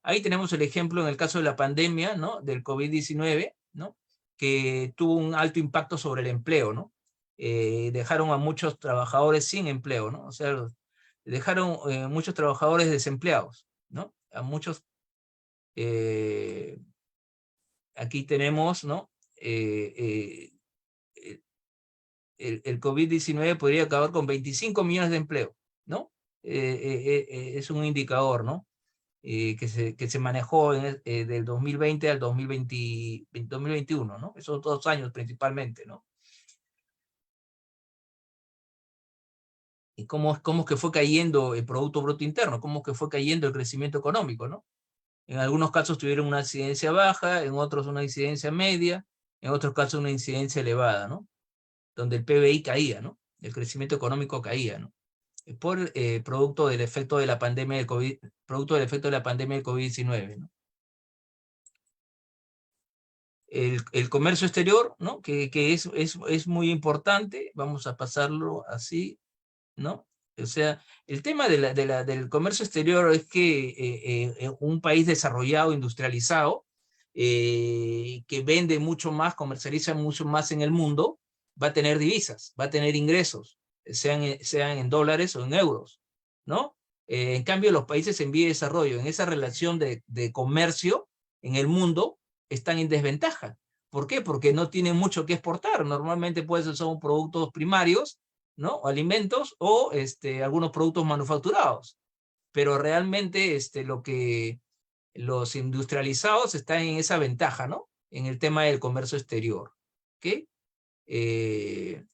ahí tenemos el ejemplo en el caso de la pandemia, ¿no? Del COVID-19, ¿no? Que tuvo un alto impacto sobre el empleo, ¿no? Dejaron a muchos trabajadores sin empleo, ¿no? O sea, dejaron muchos trabajadores desempleados, ¿no? A muchos, aquí tenemos, ¿no? El COVID-19 podría acabar con 25 millones de empleos, ¿no? Es un indicador, ¿no? Que se manejó del 2020 al 2021, ¿no? Esos 2 años principalmente, ¿no? Y cómo es que fue cayendo el Producto Bruto Interno, cómo es que fue cayendo el crecimiento económico, ¿no? En algunos casos tuvieron una incidencia baja, en otros una incidencia media, en otros casos una incidencia elevada, ¿no? Donde el PBI caía, ¿no? El crecimiento económico caía, ¿no? Por producto del efecto de la pandemia del COVID, producto del efecto de la pandemia del COVID-19, ¿no? El comercio exterior, ¿no? Que es muy importante, vamos a pasarlo así, ¿no? O sea, el tema del comercio exterior es que un país desarrollado, industrializado, que vende mucho más, comercializa mucho más en el mundo, va a tener divisas, va a tener ingresos, sean en dólares o en euros, ¿no? En cambio, los países en vía de desarrollo, en esa relación de comercio en el mundo, están en desventaja. ¿Por qué? Porque no tienen mucho que exportar. Normalmente, pues, son productos primarios, ¿no? O alimentos, o algunos productos manufacturados. Pero realmente lo que los industrializados están en esa ventaja, ¿no? En el tema del comercio exterior. ¿Ok?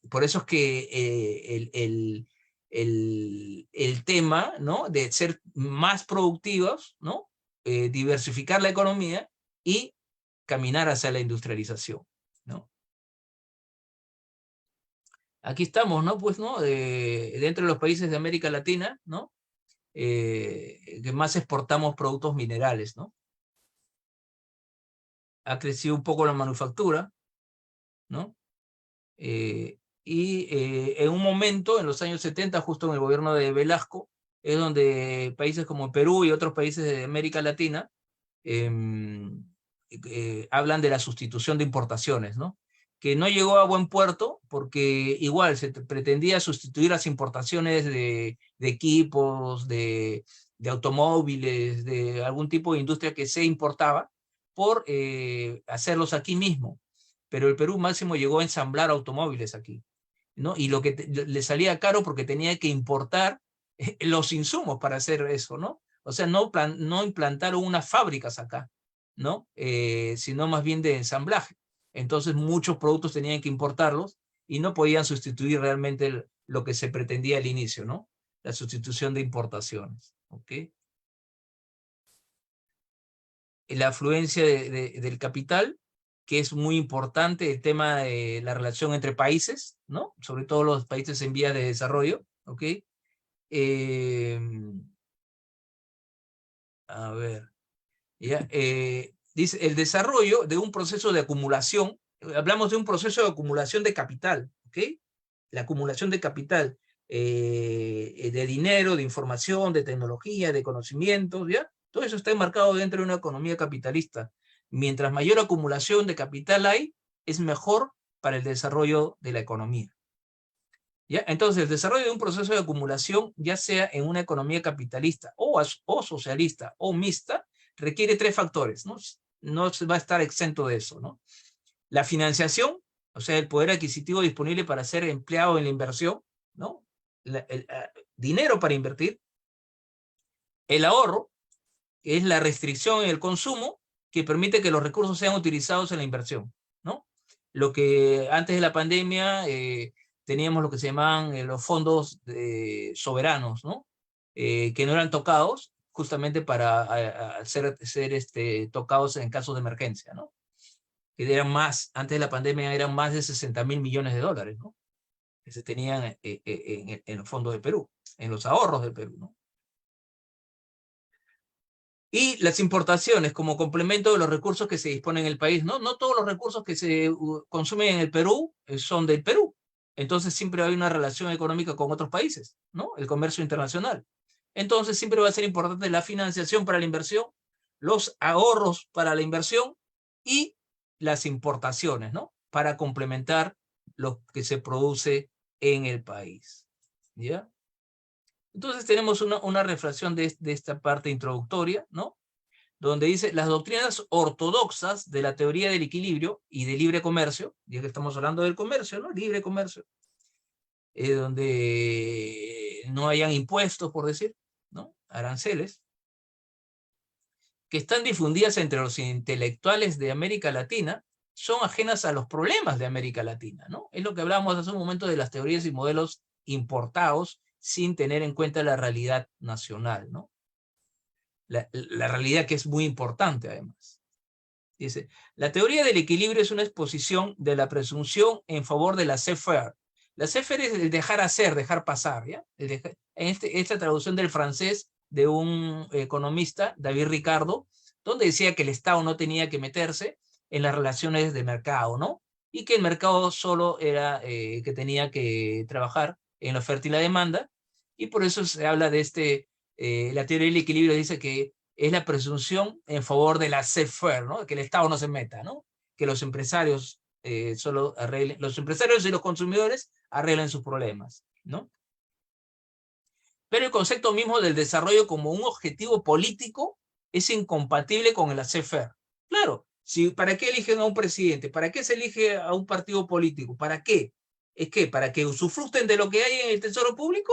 Por eso es que el tema, ¿no?, de ser más productivos, ¿no?, diversificar la economía y caminar hacia la industrialización, ¿no? Aquí estamos, ¿no? Pues, ¿no? Dentro de los países de América Latina, ¿no? Que más exportamos productos minerales, ¿no? Ha crecido un poco la manufactura, ¿no? En un momento, en los años 70, justo en el gobierno de Velasco, es donde países como Perú y otros países de América Latina hablan de la sustitución de importaciones, ¿no? Que no llegó a buen puerto porque igual se pretendía sustituir las importaciones de equipos, de automóviles, de algún tipo de industria que se importaba por hacerlos aquí mismo. Pero el Perú máximo llegó a ensamblar automóviles aquí, ¿no? Y lo que le salía caro porque tenía que importar los insumos para hacer eso, ¿no? O sea, no implantaron unas fábricas acá, ¿no? Sino más bien de ensamblaje. Entonces muchos productos tenían que importarlos y no podían sustituir realmente lo que se pretendía al inicio, ¿no? La sustitución de importaciones, ¿ok? La afluencia del capital, que es muy importante, el tema de la relación entre países, ¿no? Sobre todo los países en vías de desarrollo, ¿ok? A ver, ya, dice, el desarrollo de un proceso de acumulación, hablamos de un proceso de acumulación de capital, ¿ok? La acumulación de capital, de dinero, de información, de tecnología, de conocimientos, ¿ya? Todo eso está enmarcado dentro de una economía capitalista. Mientras mayor acumulación de capital hay, es mejor para el desarrollo de la economía. ¿Ya? Entonces, el desarrollo de un proceso de acumulación, ya sea en una economía capitalista o socialista o mixta, requiere tres factores, ¿no? No se va a estar exento de eso, ¿no? La financiación, o sea, el poder adquisitivo disponible para ser empleado en la inversión, ¿no? Dinero para invertir. El ahorro, que es la restricción en el consumo, que permite que los recursos sean utilizados en la inversión, ¿no? Lo que antes de la pandemia teníamos lo que se llamaban los fondos soberanos, ¿no? Que no eran tocados justamente para ser tocados en casos de emergencia, ¿no? Que eran más, antes de la pandemia eran más de 60.000 millones de dólares, ¿no? Que se tenían en los fondos de Perú, en los ahorros de Perú, ¿no? Y las importaciones como complemento de los recursos que se disponen en el país, ¿no? No todos los recursos que se consumen en el Perú son del Perú. Entonces siempre hay una relación económica con otros países, ¿no? El comercio internacional. Entonces siempre va a ser importante la financiación para la inversión, los ahorros para la inversión y las importaciones, ¿no? Para complementar lo que se produce en el país, ¿ya? Entonces tenemos una reflexión de esta parte introductoria, ¿no? Donde dice las doctrinas ortodoxas de la teoría del equilibrio y del libre comercio, ya que estamos hablando del comercio, ¿no? Libre comercio, donde no hayan impuestos, por decir, ¿no? Aranceles, que están difundidas entre los intelectuales de América Latina, son ajenas a los problemas de América Latina, ¿no? Es lo que hablábamos hace un momento de las teorías y modelos importados sin tener en cuenta la realidad nacional, ¿no? La realidad que es muy importante además. Dice, la teoría del equilibrio es una exposición de la presunción en favor de la laissez-faire. La laissez-faire es el dejar hacer, dejar pasar, ¿ya? Esta traducción del francés de un economista, David Ricardo, donde decía que el Estado no tenía que meterse en las relaciones de mercado, ¿no? Y que el mercado solo era que tenía que trabajar en la oferta y la demanda, y por eso se habla de la teoría del equilibrio dice que es la presunción en favor de la laissez-faire, ¿no? Que el Estado no se meta, ¿no? Que los empresarios solo arreglen, los empresarios y los consumidores arreglen sus problemas, ¿no? Pero el concepto mismo del desarrollo como un objetivo político es incompatible con el laissez-faire. Claro, ¿para qué eligen a un presidente? ¿Para qué se elige a un partido político? ¿Para qué? ¿Es que para que usufructen de lo que hay en el tesoro público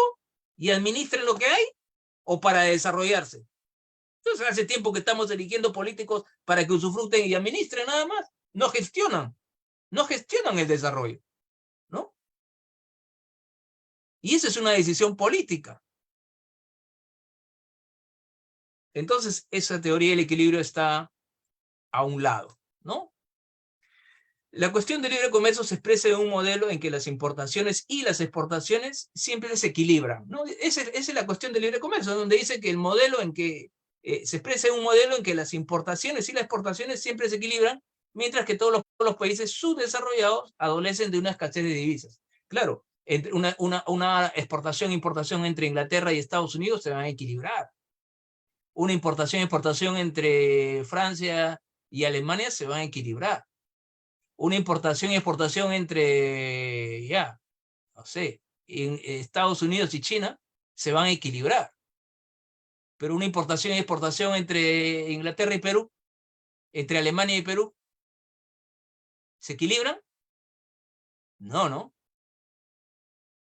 y administren lo que hay o para desarrollarse? Entonces hace tiempo que estamos eligiendo políticos para que usufructen y administren nada más. No gestionan el desarrollo, ¿no? Y esa es una decisión política. Entonces, esa teoría del equilibrio está a un lado, ¿no? La cuestión del libre comercio se expresa en un modelo en que las importaciones y las exportaciones siempre se equilibran, ¿no? Esa es la cuestión del libre comercio, donde dice que el modelo en que se expresa en un modelo en que las importaciones y las exportaciones siempre se equilibran, mientras que todos los países subdesarrollados adolecen de una escasez de divisas. Claro, entre una exportación e importación entre Inglaterra y Estados Unidos se van a equilibrar. Una importación e exportación entre Francia y Alemania se van a equilibrar. Una importación y exportación entre, ya, no sé, en Estados Unidos y China se van a equilibrar. Pero una importación y exportación entre Inglaterra y Perú, entre Alemania y Perú, ¿se equilibran? No, ¿no?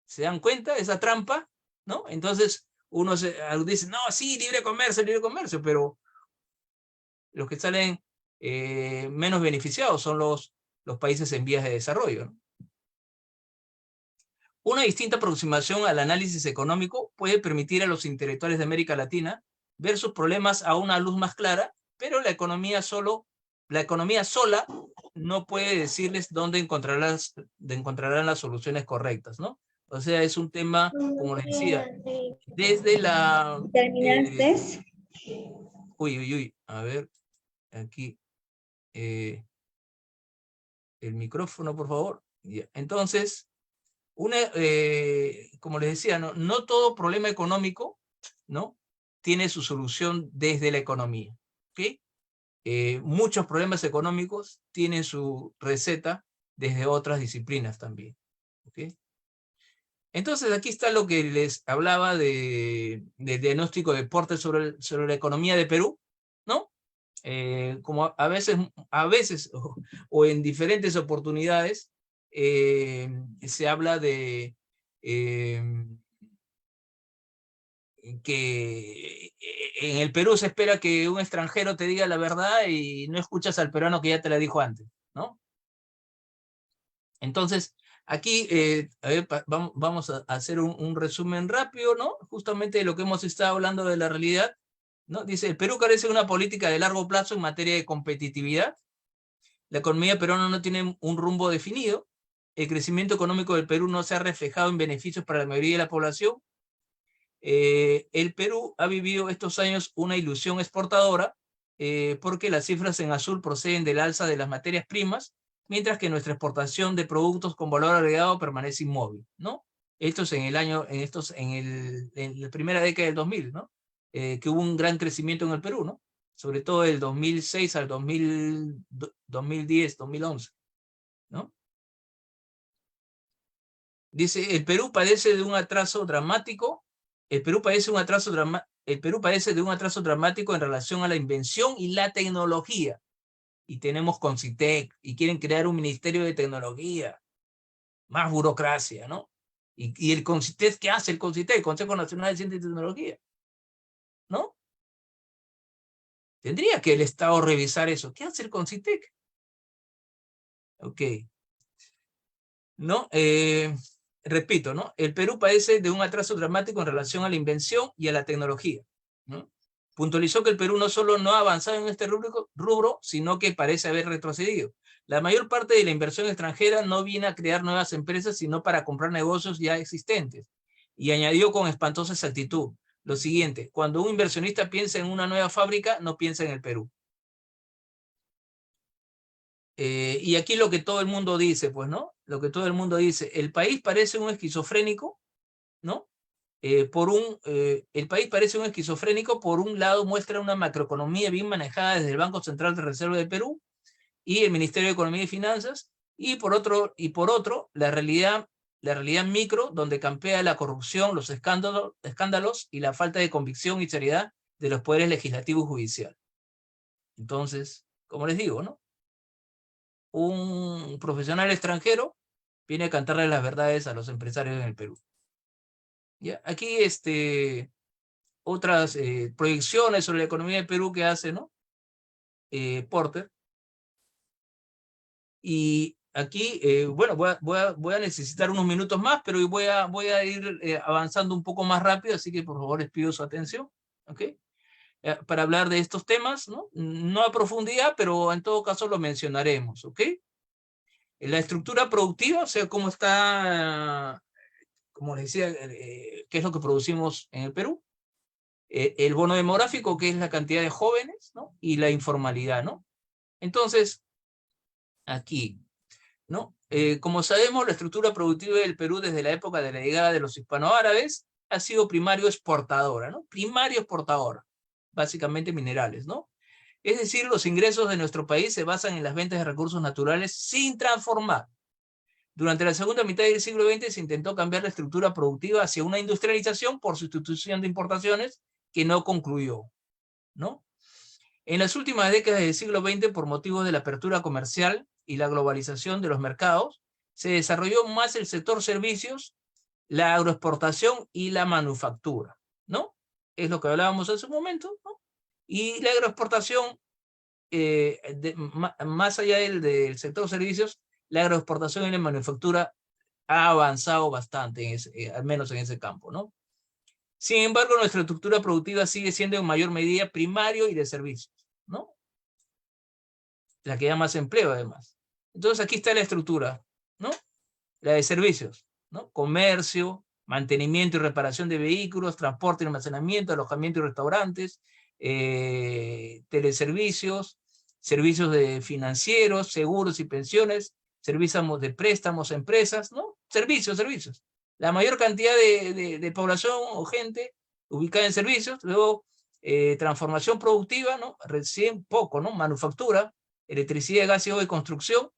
¿Se dan cuenta de esa trampa? ¿No? Entonces uno dice, no, sí, libre comercio, pero los que salen menos beneficiados son los países en vías de desarrollo, ¿no? Una distinta aproximación al análisis económico puede permitir a los intelectuales de América Latina ver sus problemas a una luz más clara, pero la economía sola no puede decirles dónde encontrarán las soluciones correctas, ¿no? O sea, es un tema, como les decía, desde la... ¿Terminaste? A ver, aquí, el micrófono, por favor. Entonces, como les decía, no todo problema económico, ¿no?, tiene su solución desde la economía, ¿ok? Muchos problemas económicos tienen su receta desde otras disciplinas también, ¿ok? Entonces aquí está lo que les hablaba del diagnóstico de Porter sobre la economía de Perú, ¿no? Como a veces o en diferentes oportunidades, se habla de que en el Perú se espera que un extranjero te diga la verdad y no escuchas al peruano que ya te la dijo antes, ¿no? Entonces, aquí a ver, vamos a hacer un resumen rápido, ¿no? Justamente de lo que hemos estado hablando de la realidad, ¿no? Dice, el Perú carece de una política de largo plazo en materia de competitividad. La economía peruana no tiene un rumbo definido. El crecimiento económico del Perú no se ha reflejado en beneficios para la mayoría de la población. El Perú ha vivido estos años una ilusión exportadora porque las cifras en azul proceden del alza de las materias primas, mientras que nuestra exportación de productos con valor agregado permanece inmóvil, ¿no? Esto es en la primera década del 2000, ¿no? Que hubo un gran crecimiento en el Perú, ¿no? Sobre todo del 2006 al 2010, 2011, ¿no? Dice, el Perú padece de un atraso dramático. El Perú padece de un atraso dramático en relación a la invención y la tecnología. Y tenemos Concitec, y quieren crear un ministerio de tecnología. Más burocracia, ¿no? Y el Concitec, ¿qué hace el Concitec? El Consejo Nacional de Ciencia y Tecnología, ¿no? Tendría que el Estado revisar eso. ¿Qué hace el Concitec? Ok. ¿No? Repito, ¿no? El Perú padece de un atraso dramático en relación a la invención y a la tecnología, ¿no? Puntualizó que el Perú no solo no ha avanzado en este rubro, sino que parece haber retrocedido. La mayor parte de la inversión extranjera no viene a crear nuevas empresas, sino para comprar negocios ya existentes. Y añadió con espantosa exactitud lo siguiente: cuando un inversionista piensa en una nueva fábrica, no piensa en el Perú. Y aquí lo que todo el mundo dice, pues, ¿no? Lo que todo el mundo dice, el país parece un esquizofrénico, ¿no? El país parece un esquizofrénico, por un lado muestra una macroeconomía bien manejada desde el Banco Central de Reserva de Perú y el Ministerio de Economía y Finanzas, y por otro, la realidad micro, donde campea la corrupción, los escándalos y la falta de convicción y seriedad de los poderes legislativo y judicial. Entonces, como les digo, ¿no? Un profesional extranjero viene a cantarle las verdades a los empresarios en el Perú. ¿Ya? Aquí otras proyecciones sobre la economía del Perú que hace, ¿no? Porter. Y aquí, bueno, voy a necesitar unos minutos más, pero voy a ir avanzando un poco más rápido, así que por favor les pido su atención, ¿ok? Para hablar de estos temas, ¿no? No a profundidad, pero en todo caso lo mencionaremos, ¿ok? La estructura productiva, o sea, cómo está, como les decía, qué es lo que producimos en el Perú, el bono demográfico, que es la cantidad de jóvenes, ¿no? Y la informalidad, ¿no? Entonces, aquí, ¿no? Como sabemos, la estructura productiva del Perú desde la época de la llegada de los hispanoárabes ha sido primario exportadora, ¿no? Primario exportadora, básicamente minerales, ¿no? Es decir, los ingresos de nuestro país se basan en las ventas de recursos naturales sin transformar. Durante la segunda mitad del siglo XX se intentó cambiar la estructura productiva hacia una industrialización por sustitución de importaciones que no concluyó, ¿no? En las últimas décadas del siglo XX, por motivos de la apertura comercial y la globalización de los mercados, se desarrolló más el sector servicios, la agroexportación y la manufactura, ¿no? Es lo que hablábamos hace un momento, ¿no? Y la agroexportación, más allá del sector servicios, la agroexportación y la manufactura ha avanzado bastante, al menos en ese campo, ¿no? Sin embargo, nuestra estructura productiva sigue siendo en mayor medida primario y de servicios, ¿no? La que da más empleo, además. Entonces, aquí está la estructura, ¿no? La de servicios, ¿no? Comercio, mantenimiento y reparación de vehículos, transporte y almacenamiento, alojamiento y restaurantes, teleservicios, servicios de financieros, seguros y pensiones, servicios de préstamos a empresas, ¿no? Servicios. La mayor cantidad de población o gente ubicada en servicios, luego transformación productiva, ¿no? Recién poco, ¿no? Manufactura, electricidad, gas y construcción,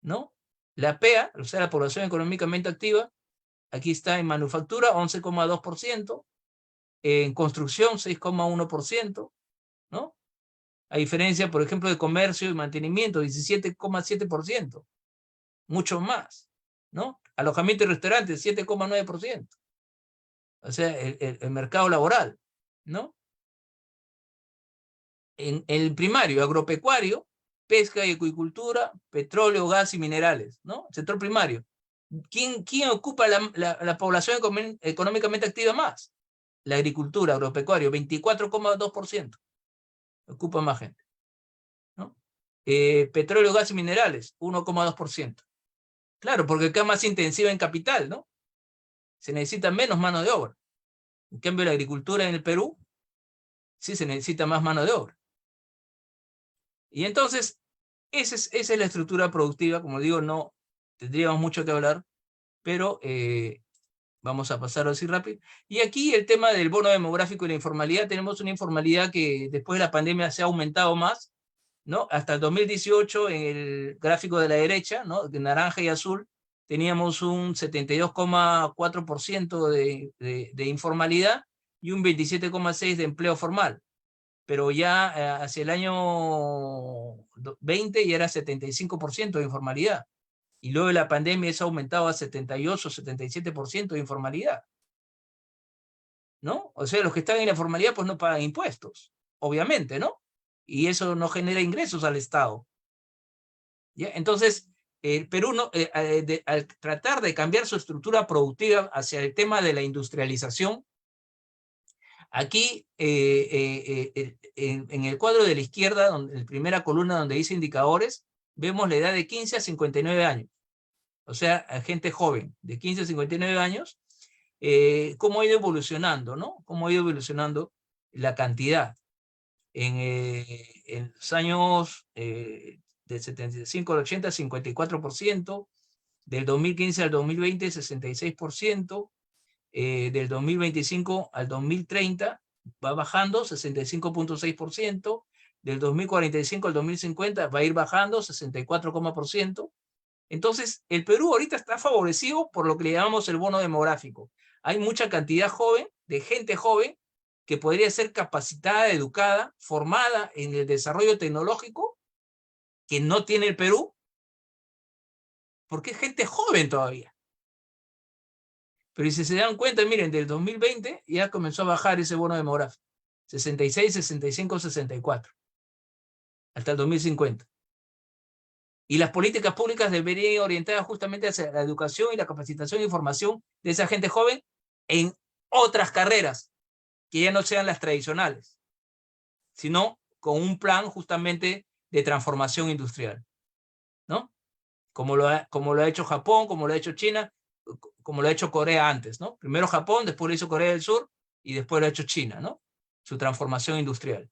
¿no? La PEA, o sea, la población económicamente activa, aquí está en manufactura, 11,2%, en construcción, 6,1%, ¿no? A diferencia, por ejemplo, de comercio y mantenimiento, 17,7%, mucho más, ¿no? Alojamiento y restaurantes, 7,9%. O sea, el mercado laboral, ¿no? En el primario, agropecuario, pesca y acuicultura, petróleo, gas y minerales, ¿no? Sector primario. ¿Quién ocupa la población económicamente activa más? La agricultura, agropecuario, 24,2%. Ocupa más gente, ¿no? Petróleo, gas y minerales, 1,2%. Claro, porque acá es más intensiva en capital, ¿no? Se necesita menos mano de obra. En cambio, la agricultura en el Perú, sí se necesita más mano de obra. Y entonces, esa es la estructura productiva. Como digo, no tendríamos mucho que hablar, pero vamos a pasarlo así rápido. Y aquí el tema del bono demográfico y la informalidad. Tenemos una informalidad que después de la pandemia se ha aumentado más, ¿no? Hasta el 2018, en el gráfico de la derecha, ¿no? De naranja y azul, teníamos un 72,4% de informalidad y un 27,6% de empleo formal. Pero ya hacia el año 20 ya era 75% de informalidad. Y luego de la pandemia eso ha aumentado a 78, 77% de informalidad, ¿no? O sea, los que están en la formalidad pues no pagan impuestos, obviamente, ¿no? Y eso no genera ingresos al Estado. ¿Ya? Entonces, el Perú, no, al tratar de cambiar su estructura productiva hacia el tema de la industrialización, aquí en el cuadro de la izquierda, en la primera columna donde dice indicadores, vemos la edad de 15 a 59 años. O sea, a gente joven, de 15 a 59 años, cómo ha ido evolucionando, ¿no? Cómo ha ido evolucionando la cantidad. En los años de 75 al 80, 54%, del 2015 al 2020, 66%, del 2025 al 2030 va bajando, 65,6%, del 2045 al 2050 va a ir bajando, 64%. Entonces, el Perú ahorita está favorecido por lo que le llamamos el bono demográfico. Hay mucha cantidad joven, de gente joven, que podría ser capacitada, educada, formada en el desarrollo tecnológico, que no tiene el Perú, porque es gente joven todavía. Pero si se dan cuenta, miren, del 2020 ya comenzó a bajar ese bono demográfico. 66, 65, 64. Hasta el 2050. Y las políticas públicas deberían ir orientadas justamente hacia la educación y la capacitación y formación de esa gente joven en otras carreras, que ya no sean las tradicionales, sino con un plan justamente de transformación industrial, ¿no? Como lo ha hecho Japón, como lo ha hecho China, como lo ha hecho Corea antes, ¿no? Primero Japón, después lo hizo Corea del Sur y después lo ha hecho China, ¿no? Su transformación industrial,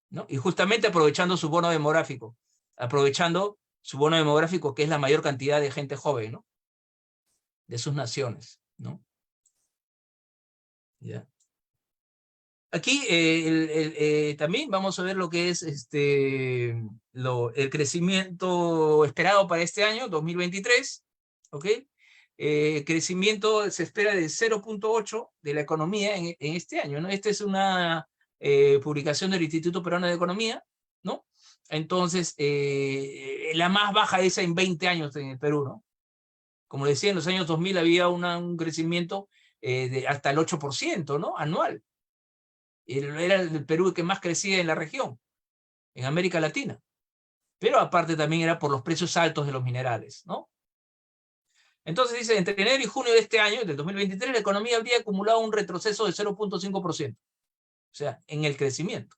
¿no? Y justamente aprovechando su bono demográfico, que es la mayor cantidad de gente joven, ¿no? De sus naciones, ¿no? ¿Ya? Aquí también vamos a ver lo que es el crecimiento esperado para este año, 2023, ¿ok? Crecimiento se espera de 0,8 de la economía en este año, ¿no? Esta es una publicación del Instituto Peruano de Economía, ¿no? Entonces, la más baja esa en 20 años en el Perú, ¿no? Como decía, en los años 2000 había un crecimiento de hasta el 8%, ¿no? Anual. Era el Perú que más crecía en la región, en América Latina. Pero aparte también era por los precios altos de los minerales, ¿no? Entonces dice, entre enero y junio de este año, del 2023, la economía habría acumulado un retroceso de 0,5%, o sea, en el crecimiento.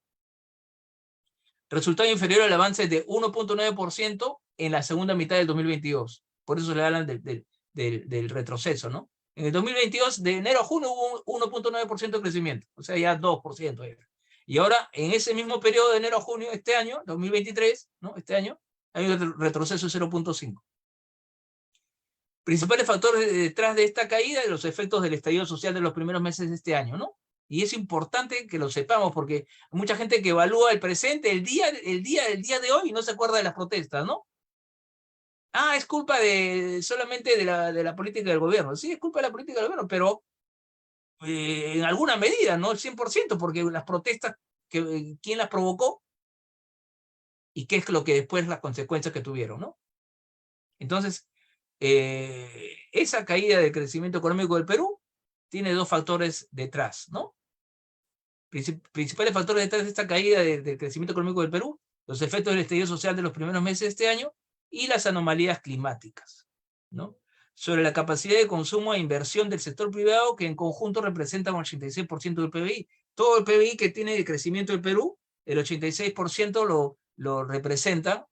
Resultado inferior al avance de 1,9% en la segunda mitad del 2022. Por eso le hablan del retroceso, ¿no? En el 2022, de enero a junio, hubo un 1,9% de crecimiento, o sea, ya 2% era. Y ahora, en ese mismo periodo de enero a junio, este año, 2023, ¿no? Este año, hay un retroceso de 0,5%. Principales factores detrás de esta caída, de los efectos del estallido social de los primeros meses de este año, ¿no? Y es importante que lo sepamos, porque hay mucha gente que evalúa el presente, el día de hoy, y no se acuerda de las protestas, ¿no? Ah, es culpa solamente de la política del gobierno. Sí, es culpa de la política del gobierno, pero en alguna medida, no el 100%, porque las protestas, ¿quién las provocó? Y qué es lo que después las consecuencias que tuvieron, ¿no? Entonces, esa caída del crecimiento económico del Perú tiene dos factores detrás, ¿no? Principales factores detrás de esta caída del crecimiento económico del Perú: los efectos del estallido social de los primeros meses de este año y las anomalías climáticas, ¿no? Sobre la capacidad de consumo e inversión del sector privado, que en conjunto representan un 86% del PBI. Todo el PBI que tiene el crecimiento del Perú, el 86% lo representa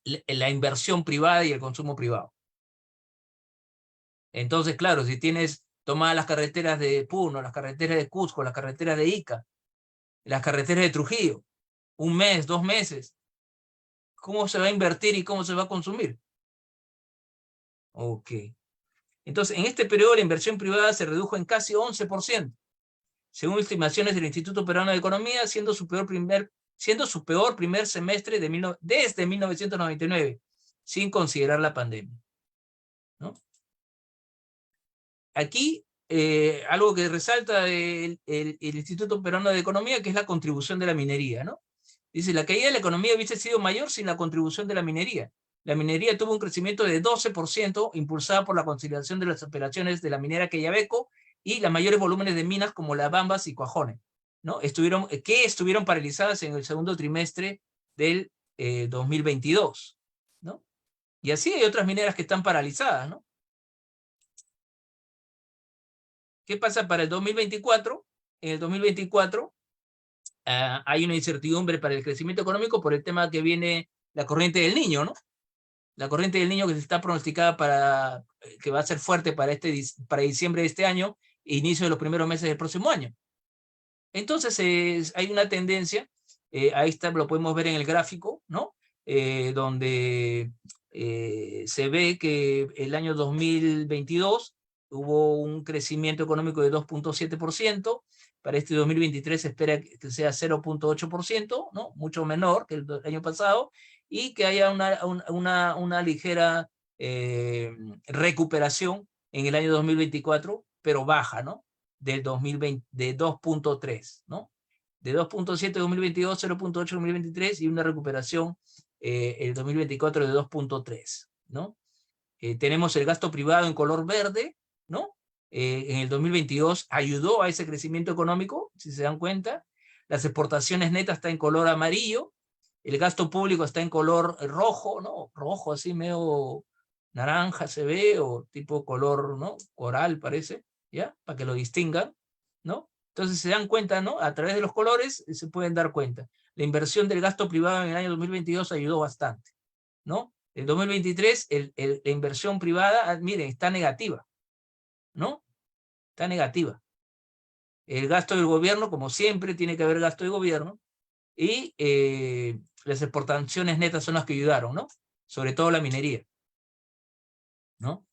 la inversión privada y el consumo privado. Entonces, claro, si tienes tomadas las carreteras de Puno, las carreteras de Cusco, las carreteras de Ica, las carreteras de Trujillo, un mes, 2 meses, ¿cómo se va a invertir y cómo se va a consumir? Ok. Entonces, en este periodo la inversión privada se redujo en casi 11%, según estimaciones del Instituto Peruano de Economía, siendo su peor primer semestre desde 1999, sin considerar la pandemia, ¿no? Aquí, algo que resalta el Instituto Peruano de Economía, que es la contribución de la minería, ¿no? Dice, la caída de la economía hubiese sido mayor sin la contribución de la minería. La minería tuvo un crecimiento de 12%, impulsada por la consolidación de las operaciones de la minera Quellaveco y los mayores volúmenes de minas como La Bambas y Cuajone, ¿no? Estuvieron paralizadas en el segundo trimestre del 2022, ¿no? Y así hay otras mineras que están paralizadas, ¿no? ¿Qué pasa para el 2024? En el 2024 hay una incertidumbre para el crecimiento económico por el tema que viene la corriente del Niño, ¿no? La corriente del Niño que se está pronosticada que va a ser fuerte para diciembre de este año e inicio de los primeros meses del próximo año. Entonces hay una tendencia, ahí está, lo podemos ver en el gráfico, ¿no? Donde se ve que el año 2022 hubo un crecimiento económico de 2,7%, para este 2023 se espera que sea 0,8%, ¿no? Mucho menor que el año pasado, y que haya una ligera recuperación en el año 2024, pero baja, ¿no? Del 2020, de 2,3, ¿no? De 2,7 en 2022, 0,8 en 2023 y una recuperación el 2024 de 2,3, ¿no? Tenemos el gasto privado en color verde, ¿no? En el 2022 ayudó a ese crecimiento económico, si se dan cuenta. Las exportaciones netas están en color amarillo el gasto público está en color rojo, ¿no? Rojo así medio naranja se ve, o tipo color, ¿no? Coral parece, ¿ya? Para que lo distingan, ¿no? Entonces se dan cuenta, ¿no? A través de los colores se pueden dar cuenta. La inversión del gasto privado en el año 2022 ayudó bastante, ¿no? En 2023 la inversión privada, miren, está negativa, ¿no? Está negativa. El gasto del gobierno, como siempre, tiene que haber gasto de gobierno, y las exportaciones netas son las que ayudaron, ¿no? Sobre todo la minería, ¿no?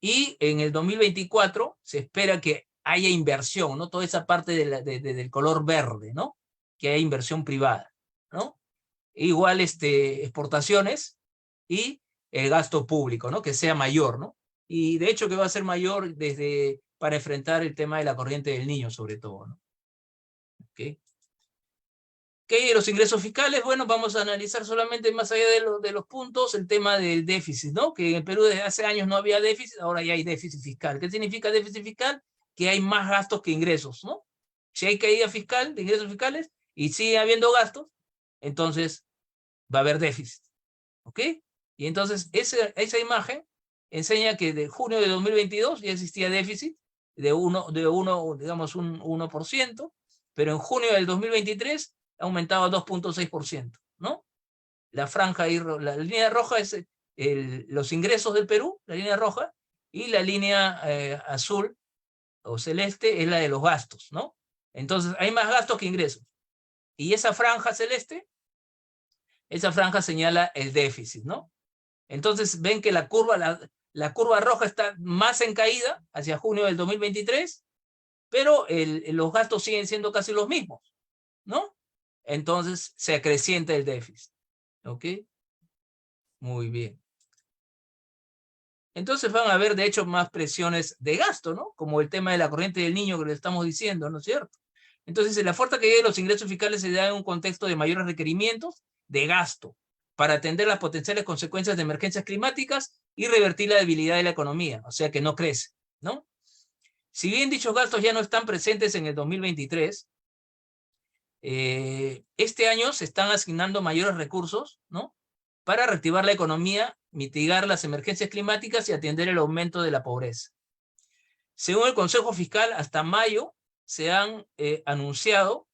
Y en el 2024 se espera que haya inversión, ¿no? Toda esa parte del color verde, ¿no? Que haya inversión privada, ¿no? Igual exportaciones y el gasto público, ¿no? Que sea mayor, ¿no? Y de hecho que va a ser mayor para enfrentar el tema de la corriente del niño, sobre todo, ¿no? ¿Okay? ¿Qué? Los ingresos fiscales, bueno, vamos a analizar solamente más allá de los puntos el tema del déficit, ¿no? Que en Perú desde hace años no había déficit, ahora ya hay déficit fiscal. ¿Qué significa déficit fiscal? Que hay más gastos que ingresos, ¿no? Si hay caída fiscal, de ingresos fiscales, y sigue habiendo gastos, entonces va a haber déficit, ¿ok? Y entonces esa imagen enseña que de junio de 2022 ya existía déficit digamos un 1%, pero en junio del 2023 aumentaba 2.6%, ¿no? La franja ahí, la línea roja es los ingresos del Perú, la línea roja, y la línea azul o celeste es la de los gastos, ¿no? Entonces hay más gastos que ingresos. Y esa franja celeste, esa franja señala el déficit, ¿no? Entonces ven que la curva roja está más en caída hacia junio del 2023, pero los gastos siguen siendo casi los mismos, ¿no? Entonces se acrecienta el déficit, ¿ok? Muy bien. Entonces van a haber, de hecho, más presiones de gasto, ¿no? Como el tema de la corriente del niño que le estamos diciendo, ¿no es cierto? Entonces, la fuerte caída de los ingresos fiscales se da en un contexto de mayores requerimientos de gasto para atender las potenciales consecuencias de emergencias climáticas y revertir la debilidad de la economía, o sea que no crece, ¿no? Si bien dichos gastos ya no están presentes en el 2023, este año se están asignando mayores recursos, ¿no? Para reactivar la economía, mitigar las emergencias climáticas y atender el aumento de la pobreza. Según el Consejo Fiscal, hasta mayo se han anunciado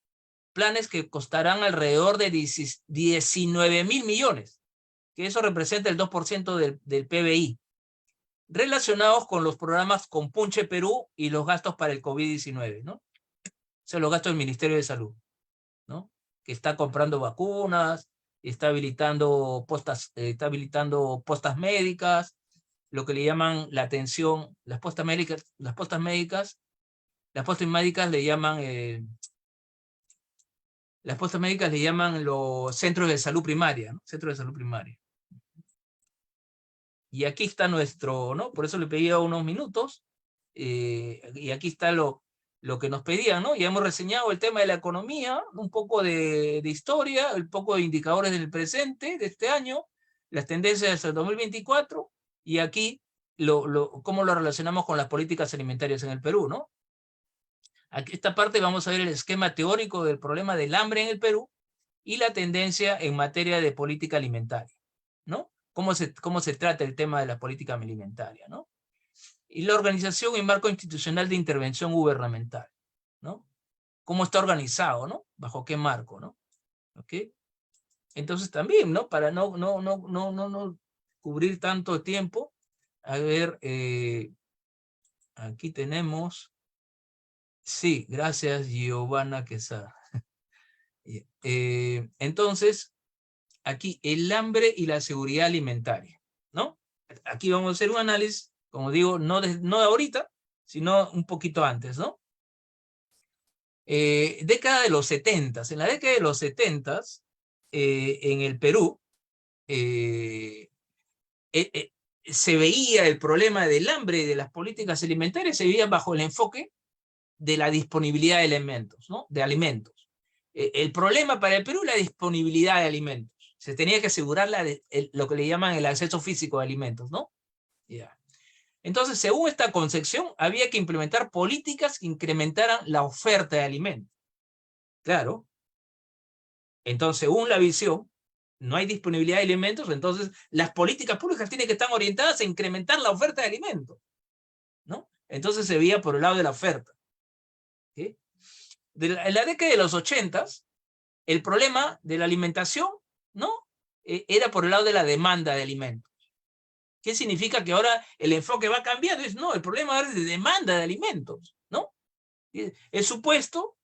planes que costarán alrededor de 19.000 millones, que eso representa el 2% del PBI, relacionados con los programas Compunche Perú y los gastos para el COVID-19, ¿no? O sea, los gastos del Ministerio de Salud, ¿no? Que está comprando vacunas, está habilitando postas médicas, lo que le llaman la atención, las postas médicas le llaman, las postas médicas le llaman los centros de salud primaria, ¿no? Centros de salud primaria. Y aquí está nuestro, ¿no? Por eso le pedía unos minutos, y aquí está lo que nos pedían, ¿no? Ya hemos reseñado el tema de la economía, un poco de historia, un poco de indicadores del presente, de este año, las tendencias hasta el 2024, y aquí cómo lo relacionamos con las políticas alimentarias en el Perú, ¿no? Aquí esta parte vamos a ver el esquema teórico del problema del hambre en el Perú y la tendencia en materia de política alimentaria, ¿no? Cómo se trata el tema de la política alimentaria, ¿no? Y la organización y marco institucional de intervención gubernamental, ¿no? Cómo está organizado, ¿no? Bajo qué marco, ¿no? ¿Ok? Entonces también, ¿no? Para no cubrir tanto tiempo, a ver, aquí tenemos, sí, gracias Giovanna Quesada. Entonces, aquí el hambre y la seguridad alimentaria, ¿no? Aquí vamos a hacer un análisis, como digo, no de ahorita, sino un poquito antes, ¿no? Década de los 70. En la década de los 70, en el Perú, se veía el problema del hambre y de las políticas alimentarias, se veía bajo el enfoque de la disponibilidad de elementos, ¿no? De alimentos. El problema para el Perú es la disponibilidad de alimentos. Se tenía que asegurar lo que le llaman el acceso físico de alimentos, ¿no? Yeah. Entonces, según esta concepción, había que implementar políticas que incrementaran la oferta de alimentos. Claro. Entonces, según la visión, no hay disponibilidad de alimentos, entonces las políticas públicas tienen que estar orientadas a incrementar la oferta de alimentos, ¿no? Entonces se veía por el lado de la oferta. ¿Sí? En la década de los 80, el problema de la alimentación, ¿no? Era por el lado de la demanda de alimentos. ¿Qué significa que ahora el enfoque va cambiando? Es, no, el problema ahora es de demanda de alimentos, ¿no? Es supuesto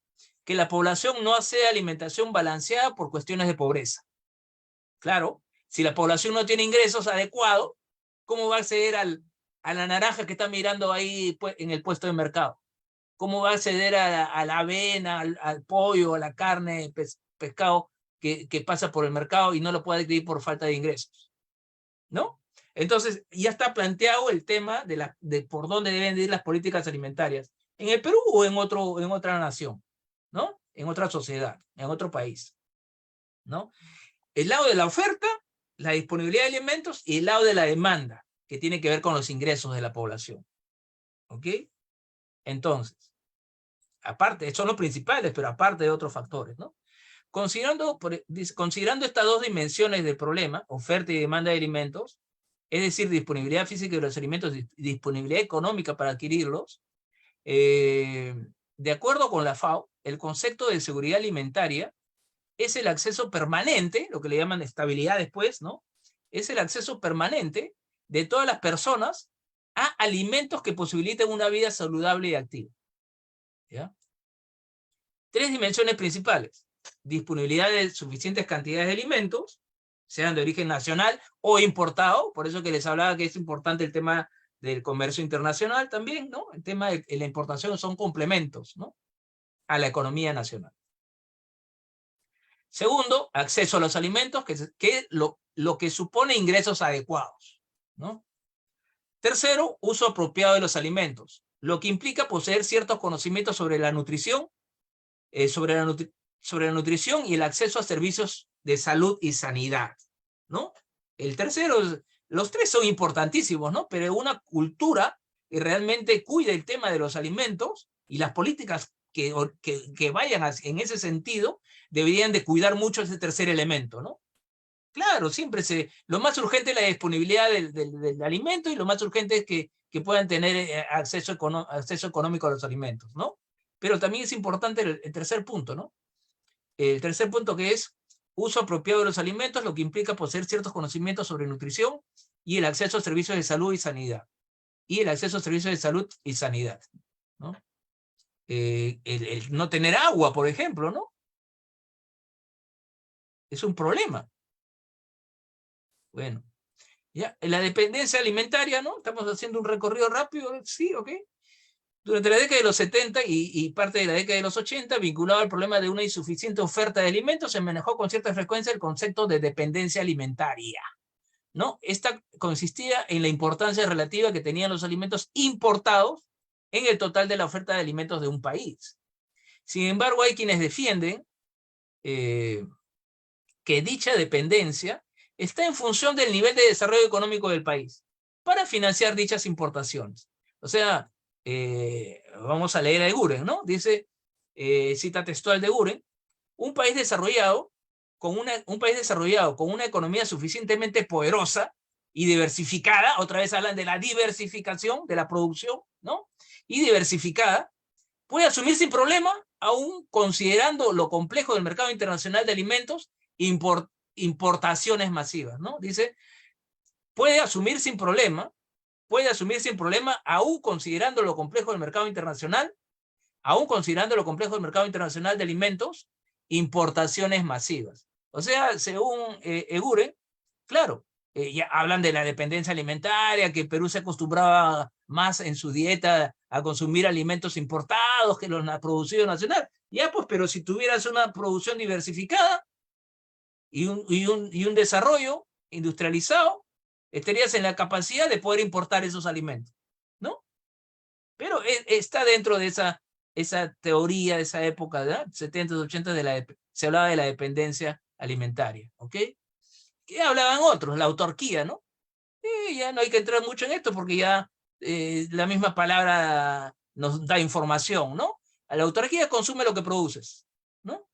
que la población no hace alimentación balanceada por cuestiones de pobreza. Claro, si la población no tiene ingresos adecuados, ¿cómo va a acceder a la naranja que está mirando ahí pues, en el puesto de mercado? ¿Cómo va a acceder a la avena, al pollo, a la carne, pescado que pasa por el mercado y no lo puede adquirir por falta de ingresos? ¿No? Entonces, ya está planteado el tema de por dónde deben ir las políticas alimentarias, en el Perú o en otra nación, ¿no? En otra sociedad, en otro país, ¿no? El lado de la oferta, la disponibilidad de alimentos y el lado de la demanda, que tiene que ver con los ingresos de la población. ¿Ok? Entonces, aparte, son los principales, pero aparte de otros factores, ¿no? Considerando estas dos dimensiones del problema, oferta y demanda de alimentos, es decir, disponibilidad física de los alimentos y disponibilidad económica para adquirirlos, de acuerdo con la FAO, el concepto de seguridad alimentaria es el acceso permanente, lo que le llaman estabilidad después, ¿no? Es el acceso permanente de todas las personas a alimentos que posibiliten una vida saludable y activa. ¿Ya? Tres dimensiones principales: disponibilidad de suficientes cantidades de alimentos, sean de origen nacional o importado, por eso que les hablaba que es importante el tema del comercio internacional también, ¿no? El tema de la importación son complementos, ¿no? A la economía nacional. Segundo, acceso a los alimentos, que lo que supone ingresos adecuados, ¿no? Tercero, uso apropiado de los alimentos, lo que implica poseer ciertos conocimientos sobre la nutrición, sobre la nutrición y el acceso a servicios de salud y sanidad, ¿no? El tercero, los tres son importantísimos, ¿no? Pero una cultura que realmente cuide el tema de los alimentos y las políticas que vayan en ese sentido deberían de cuidar mucho ese tercer elemento, ¿no? Claro, siempre lo más urgente es la disponibilidad del alimento y lo más urgente es que puedan tener acceso económico a los alimentos, ¿no? Pero también es importante el tercer punto, ¿no? El tercer punto, que es uso apropiado de los alimentos, lo que implica poseer ciertos conocimientos sobre nutrición y el acceso a servicios de salud y sanidad. Y el acceso a servicios de salud y sanidad, ¿no? El no tener agua, por ejemplo, ¿no? Es un problema. Bueno, ya, la dependencia alimentaria, ¿no? Estamos haciendo un recorrido rápido, sí, ok. Durante la década de los 70 y parte de la década de los 80, vinculado al problema de una insuficiente oferta de alimentos, se manejó con cierta frecuencia el concepto de dependencia alimentaria, ¿no? Esta consistía en la importancia relativa que tenían los alimentos importados en el total de la oferta de alimentos de un país. Sin embargo, hay quienes defienden que dicha dependencia está en función del nivel de desarrollo económico del país para financiar dichas importaciones. O sea, vamos a leer a Eguren, ¿no? Dice, cita textual de Eguren: un país desarrollado con una economía suficientemente poderosa y diversificada, otra vez hablan de la diversificación de la producción, ¿no? Y diversificada, puede asumir sin problema, aún considerando lo complejo del mercado internacional de alimentos, importaciones masivas, ¿no? Dice, puede asumir sin problema, aún considerando lo complejo del mercado internacional, de alimentos, importaciones masivas. O sea, según Eguren, claro, ya hablan de la dependencia alimentaria, que Perú se acostumbraba más en su dieta a consumir alimentos importados que los producidos nacional. Ya, pues, pero si tuvieras una producción diversificada y un desarrollo industrializado, estarías en la capacidad de poder importar esos alimentos, ¿no? Pero está dentro de esa teoría de esa época, ¿verdad? 70, 80, se hablaba de la dependencia alimentaria, ¿ok? ¿Qué hablaban otros? La autarquía, ¿no? Ya no hay que entrar mucho en esto porque ya la misma palabra nos da información, ¿no? La autarquía consume lo que produces, ¿no?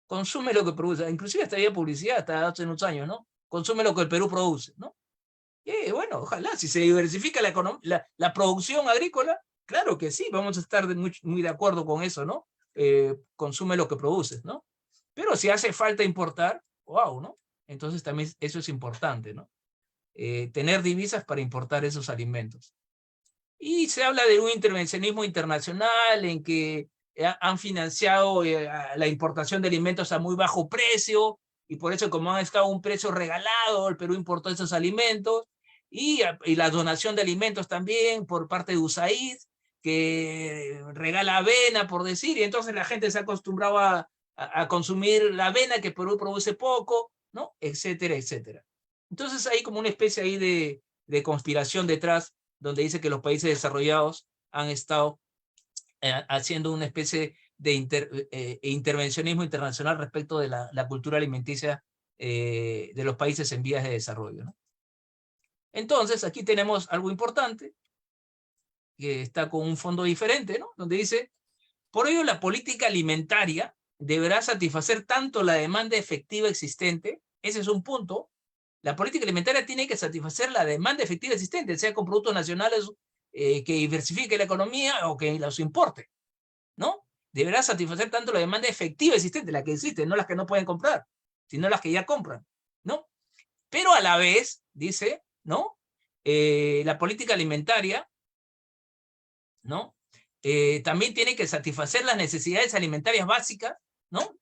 consume lo que produce. Inclusive hasta había publicidad hasta hace unos años, ¿no? Consume lo que el Perú produce, ¿no? Bueno, ojalá, si se diversifica la producción agrícola, claro que sí, vamos a estar muy de acuerdo con eso, ¿no? Consume lo que produces, ¿no? Pero si hace falta importar, wow, ¿no? Entonces también eso es importante, ¿no? Tener divisas para importar esos alimentos. Y se habla de un intervencionismo internacional en que han financiado la importación de alimentos a muy bajo precio, y por eso, como han estado a un precio regalado, el Perú importó esos alimentos, y la donación de alimentos también por parte de USAID, que regala avena, por decir, y entonces la gente se ha acostumbrado a consumir la avena que Perú produce poco, ¿no? Etcétera, etcétera. Entonces hay como una especie ahí de conspiración detrás, donde dice que los países desarrollados han estado haciendo una especie de intervencionismo internacional respecto de la cultura alimenticia de los países en vías de desarrollo, ¿no? Entonces, aquí tenemos algo importante, que está con un fondo diferente, ¿no? Donde dice, por ello la política alimentaria deberá satisfacer tanto la demanda efectiva existente, ese es un punto. La política alimentaria tiene que satisfacer la demanda efectiva existente, sea con productos nacionales que diversifique la economía o que los importe, ¿no? Deberá satisfacer tanto la demanda efectiva existente, la que existe, no las que no pueden comprar, sino las que ya compran, ¿no? Pero a la vez, dice, ¿no? La política alimentaria, ¿no? También tiene que satisfacer las necesidades alimentarias básicas, ¿no?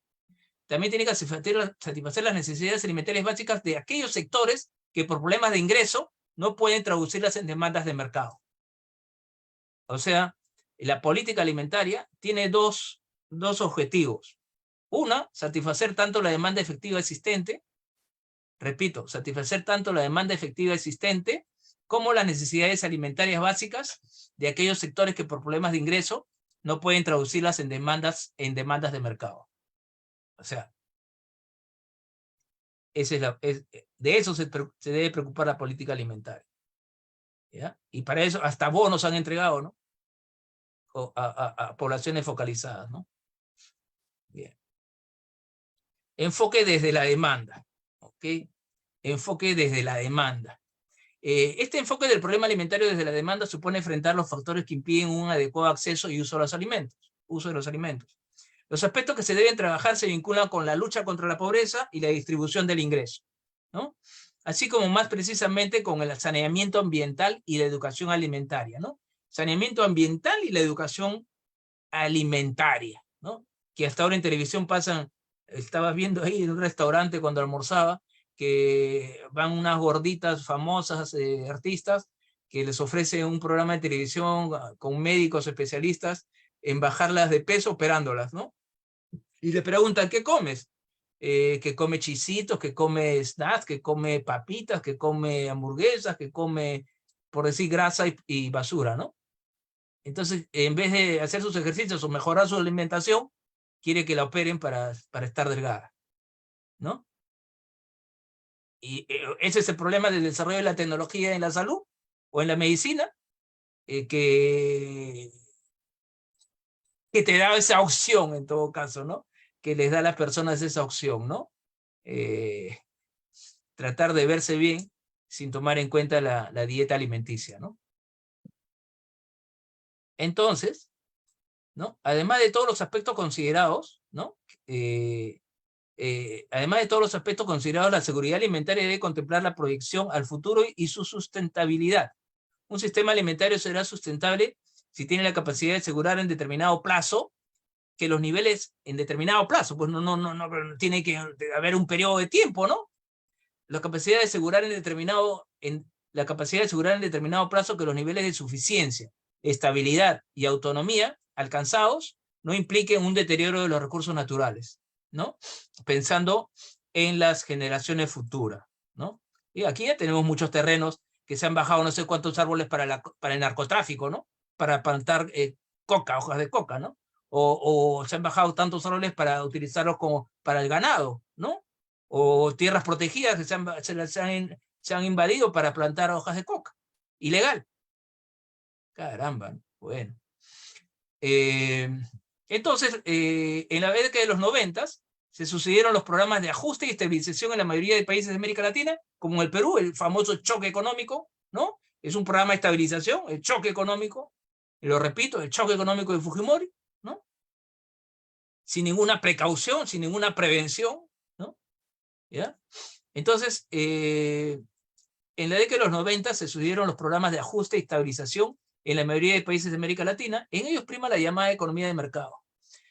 También tiene que satisfacer las necesidades alimentarias básicas de aquellos sectores que por problemas de ingreso no pueden traducirlas en demandas de mercado. O sea, la política alimentaria tiene dos objetivos. Una, satisfacer tanto la demanda efectiva existente, repito, satisfacer tanto la demanda efectiva existente como las necesidades alimentarias básicas de aquellos sectores que por problemas de ingreso no pueden traducirlas en demandas de mercado. O sea, de eso se debe preocupar la política alimentaria, ¿ya? Y para eso hasta bonos han entregado, ¿no? A poblaciones focalizadas, ¿no? Bien. Enfoque desde la demanda, ¿ok? Enfoque desde la demanda. Este enfoque del problema alimentario desde la demanda supone enfrentar los factores que impiden un adecuado acceso y uso de los alimentos. Los aspectos que se deben trabajar se vinculan con la lucha contra la pobreza y la distribución del ingreso, ¿no? Así como más precisamente con el saneamiento ambiental y la educación alimentaria, ¿no? Saneamiento ambiental y la educación alimentaria, ¿no? Que hasta ahora en televisión pasan, estaba viendo ahí en un restaurante cuando almorzaba, que van unas gorditas famosas, artistas, que les ofrece un programa de televisión con médicos especialistas en bajarlas de peso operándolas, ¿no? Y le preguntan, ¿qué comes? Que come chisitos, que come snacks, que come papitas, que come hamburguesas, que come, por decir, grasa y basura, ¿no? Entonces, en vez de hacer sus ejercicios o mejorar su alimentación, quiere que la operen para estar delgada, ¿no? Y ese es el problema del desarrollo de la tecnología en la salud o en la medicina, que te da esa opción en todo caso, ¿no? Que les da a las personas esa opción, ¿no? Tratar de verse bien sin tomar en cuenta la dieta alimenticia, ¿no? Entonces, ¿no? Además de todos los aspectos considerados, ¿no? Además de todos los aspectos considerados, la seguridad alimentaria debe contemplar la proyección al futuro y su sustentabilidad. Un sistema alimentario será sustentable si tiene la capacidad de asegurar en determinado plazo que los niveles en determinado plazo, pues no tiene que haber un periodo de tiempo, ¿no? La capacidad de asegurar en determinado plazo que los niveles de suficiencia, estabilidad y autonomía alcanzados no impliquen un deterioro de los recursos naturales, ¿no? Pensando en las generaciones futuras, ¿no? Y aquí ya tenemos muchos terrenos que se han bajado no sé cuántos árboles para el narcotráfico, ¿no? Para plantar hojas de coca, ¿no? O se han bajado tantos árboles para utilizarlos como para el ganado, ¿no? O tierras protegidas que se han invadido para plantar hojas de coca. Ilegal. Caramba, bueno. Entonces, en la década de los 90 se sucedieron los programas de ajuste y estabilización en la mayoría de países de América Latina, como en el Perú, el famoso choque económico, ¿no? Es un programa de estabilización, el choque económico, y lo repito, el choque económico de Fujimori, ¿no? Sin ninguna precaución, sin ninguna prevención, ¿no? ¿Ya? Entonces, en la década de los 90 se sucedieron los programas de ajuste y estabilización en la mayoría de países de América Latina. En ellos prima la llamada economía de mercado,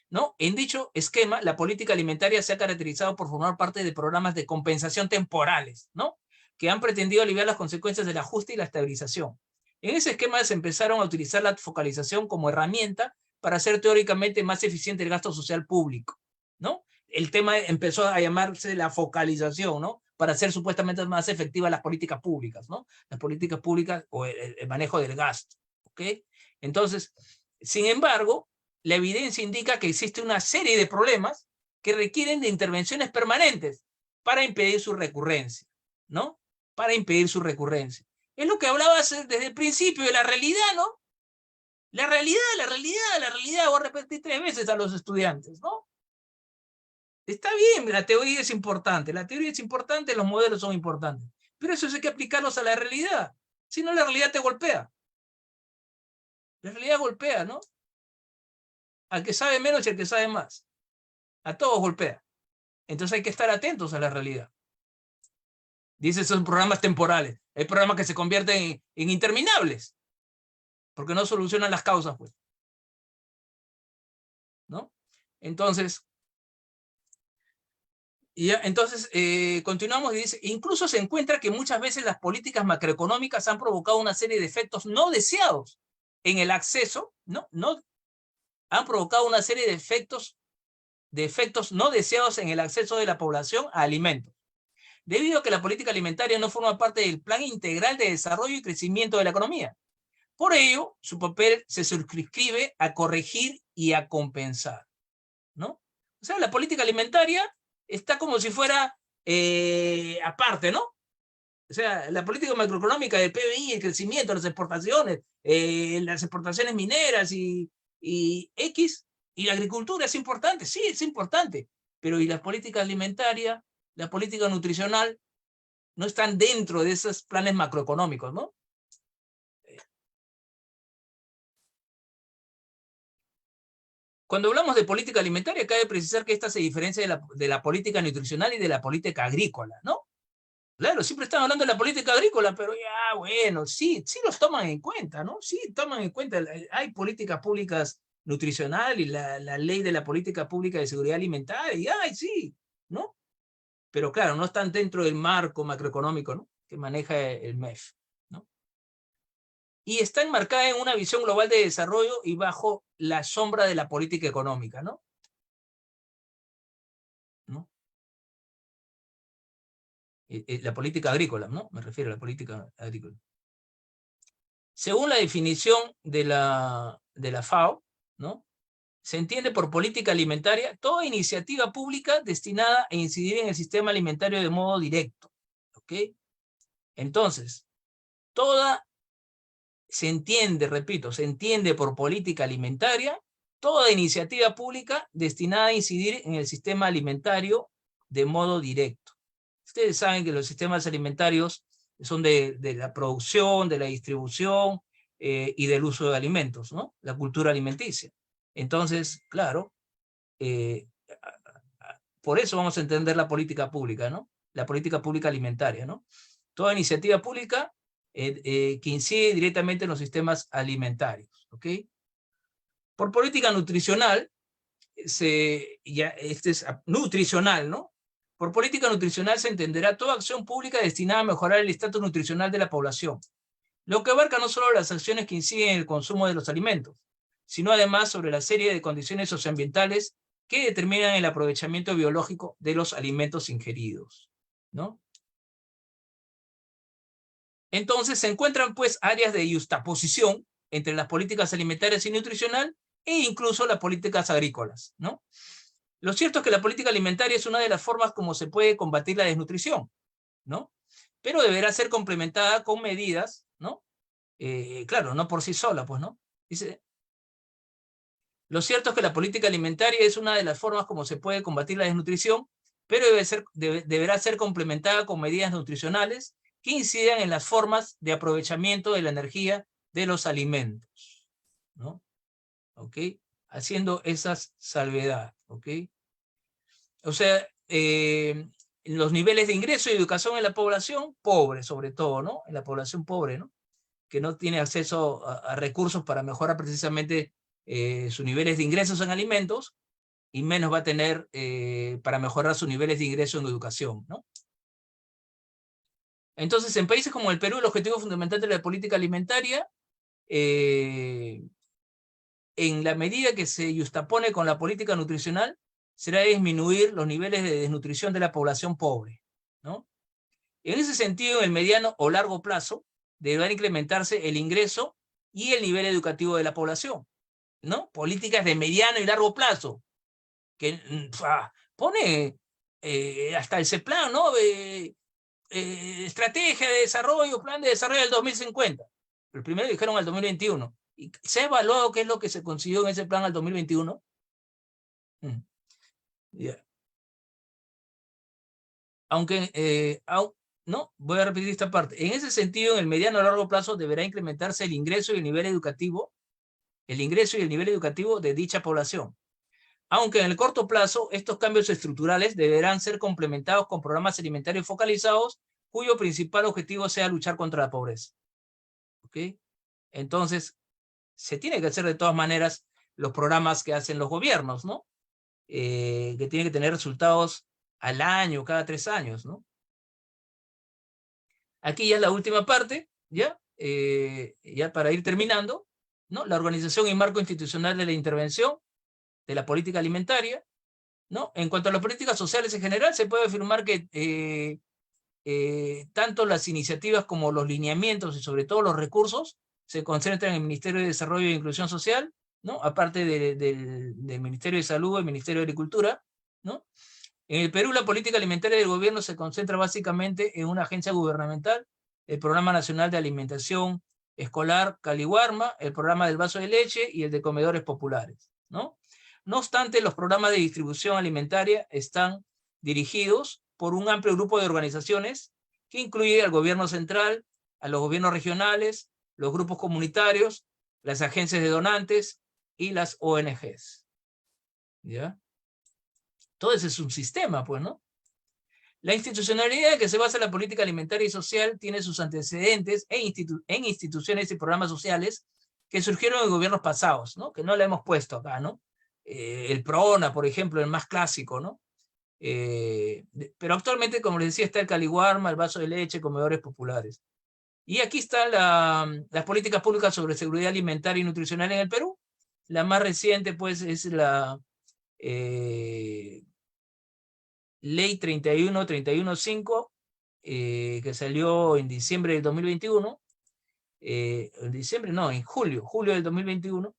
¿no? En dicho esquema, la política alimentaria se ha caracterizado por formar parte de programas de compensación temporales, ¿no? Que han pretendido aliviar las consecuencias del ajuste y la estabilización. En ese esquema se empezaron a utilizar la focalización como herramienta para hacer teóricamente más eficiente el gasto social público, ¿no? El tema empezó a llamarse la focalización, ¿no? Para hacer supuestamente más efectivas las políticas públicas, ¿no? Las políticas públicas o el manejo del gasto, ¿ok? Entonces, sin embargo, la evidencia indica que existe una serie de problemas que requieren de intervenciones permanentes para impedir su recurrencia, ¿no? Para impedir su recurrencia. Es lo que hablabas desde el principio de la realidad, ¿no? La realidad, voy a repetir 3 veces a los estudiantes, ¿no? Está bien, la teoría es importante, los modelos son importantes, pero eso hay que aplicarlos a la realidad, si no la realidad te golpea. La realidad golpea, ¿no? Al que sabe menos y al que sabe más. A todos golpea. Entonces hay que estar atentos a la realidad. Dice, son programas temporales. Hay programas que se convierten en interminables, porque no solucionan las causas, pues, ¿no? Entonces, continuamos y dice, incluso se encuentra que muchas veces las políticas macroeconómicas han provocado una serie de efectos no deseados en el acceso, han provocado una serie de efectos no deseados en el acceso de la población a alimentos, debido a que la política alimentaria no forma parte del plan integral de desarrollo y crecimiento de la economía. Por ello, su papel se circunscribe a corregir y a compensar, ¿no? O sea, la política alimentaria está como si fuera aparte, ¿no? O sea, la política macroeconómica del PBI, el crecimiento, las exportaciones mineras y X, y la agricultura es importante, sí, es importante, pero ¿y la política alimentaria, la política nutricional, no están dentro de esos planes macroeconómicos, ¿no? Cuando hablamos de política alimentaria, cabe precisar que esta se diferencia de la política nutricional y de la política agrícola, ¿no? Claro, siempre están hablando de la política agrícola, pero ya, bueno, sí, sí los toman en cuenta, ¿no? Sí, toman en cuenta, hay políticas públicas nutricional y la ley de la política pública de seguridad alimentaria, y ay, sí, ¿no? Pero claro, no están dentro del marco macroeconómico, ¿no? Que maneja el MEF, ¿no? Y está enmarcada en una visión global de desarrollo y bajo la sombra de la política económica, ¿no? ¿No? La política agrícola, ¿no? Me refiero a la política agrícola. Según la definición de la FAO, ¿no? Se entiende por política alimentaria toda iniciativa pública destinada a incidir en el sistema alimentario de modo directo, ¿ok? Entonces, se entiende, repito, se entiende por política alimentaria toda iniciativa pública destinada a incidir en el sistema alimentario de modo directo. Ustedes saben que los sistemas alimentarios son de la producción, de la distribución y del uso de alimentos, ¿no? La cultura alimenticia. Entonces, claro, por eso vamos a entender la política pública, ¿no? La política pública alimentaria, ¿no? Toda iniciativa pública que incide directamente en los sistemas alimentarios, ¿ok? Por política nutricional, este es nutricional, ¿no? Por política nutricional se entenderá toda acción pública destinada a mejorar el estatus nutricional de la población, lo que abarca no solo las acciones que inciden en el consumo de los alimentos, sino además sobre la serie de condiciones socioambientales que determinan el aprovechamiento biológico de los alimentos ingeridos, ¿no? Entonces se encuentran pues áreas de yuxtaposición entre las políticas alimentarias y nutricional e incluso las políticas agrícolas, ¿no? Lo cierto es que la política alimentaria es una de las formas como se puede combatir la desnutrición, ¿no? Pero deberá ser complementada con medidas, ¿no? Claro, no por sí sola, pues, ¿no? Dice, Lo cierto es que la política alimentaria es una de las formas como se puede combatir la desnutrición, pero deberá ser complementada con medidas nutricionales que incidan en las formas de aprovechamiento de la energía de los alimentos, ¿no? ¿Ok? Haciendo esas salvedades, ¿ok? O sea, los niveles de ingreso y educación en la población pobre, sobre todo, ¿no? En la población pobre, ¿no? Que no tiene acceso a recursos para mejorar precisamente sus niveles de ingresos en alimentos, y menos va a tener para mejorar sus niveles de ingreso en educación, ¿no? Entonces, en países como el Perú, el objetivo fundamental de la política alimentaria, en la medida que se justapone con la política nutricional, será disminuir los niveles de desnutrición de la población pobre, ¿no? En ese sentido, en el mediano o largo plazo, deberá incrementarse el ingreso y el nivel educativo de la población, ¿no? Políticas de mediano y largo plazo, que pone hasta ese plan, ¿no? Estrategia de desarrollo, plan de desarrollo del 2050. El primero dijeron al 2021. ¿Y se ha evaluado qué es lo que se consiguió en ese plan al 2021? Yeah. Aunque, no, voy a repetir esta parte. En ese sentido, en el mediano a largo plazo deberá incrementarse el ingreso y el nivel educativo de dicha población. Aunque en el corto plazo, estos cambios estructurales deberán ser complementados con programas alimentarios focalizados, cuyo principal objetivo sea luchar contra la pobreza. ¿Ok? Entonces, se tiene que hacer de todas maneras los programas que hacen los gobiernos, ¿no? Que tienen que tener resultados al año, cada 3 años, ¿no? Aquí ya es la última parte, ¿ya? Ya para ir terminando, ¿no? La organización y marco institucional de la intervención de la política alimentaria, ¿no? En cuanto a las políticas sociales en general, se puede afirmar que tanto las iniciativas como los lineamientos y sobre todo los recursos se concentran en el Ministerio de Desarrollo e Inclusión Social, ¿no? Aparte del Ministerio de Salud, el Ministerio de Agricultura, ¿no? En el Perú, la política alimentaria del gobierno se concentra básicamente en una agencia gubernamental, el Programa Nacional de Alimentación Escolar Caliwarma, el Programa del Vaso de Leche y el de Comedores Populares, ¿no? No obstante, los programas de distribución alimentaria están dirigidos por un amplio grupo de organizaciones que incluye al gobierno central, a los gobiernos regionales, los grupos comunitarios, las agencias de donantes y las ONGs. ¿Ya? Todo ese es un sistema, pues, ¿no? La institucionalidad en que se basa la política alimentaria y social tiene sus antecedentes en instituciones y programas sociales que surgieron en gobiernos pasados, ¿no? Que no le hemos puesto acá, ¿no? El PRONA, por ejemplo, el más clásico, ¿no? Pero actualmente, como les decía, está el Caliwarma, el Vaso de Leche, Comedores Populares. Y aquí están las políticas públicas sobre seguridad alimentaria y nutricional en el Perú. La más reciente, pues, es la Ley 31315, que salió en diciembre del 2021, en diciembre, no, en julio del 2021,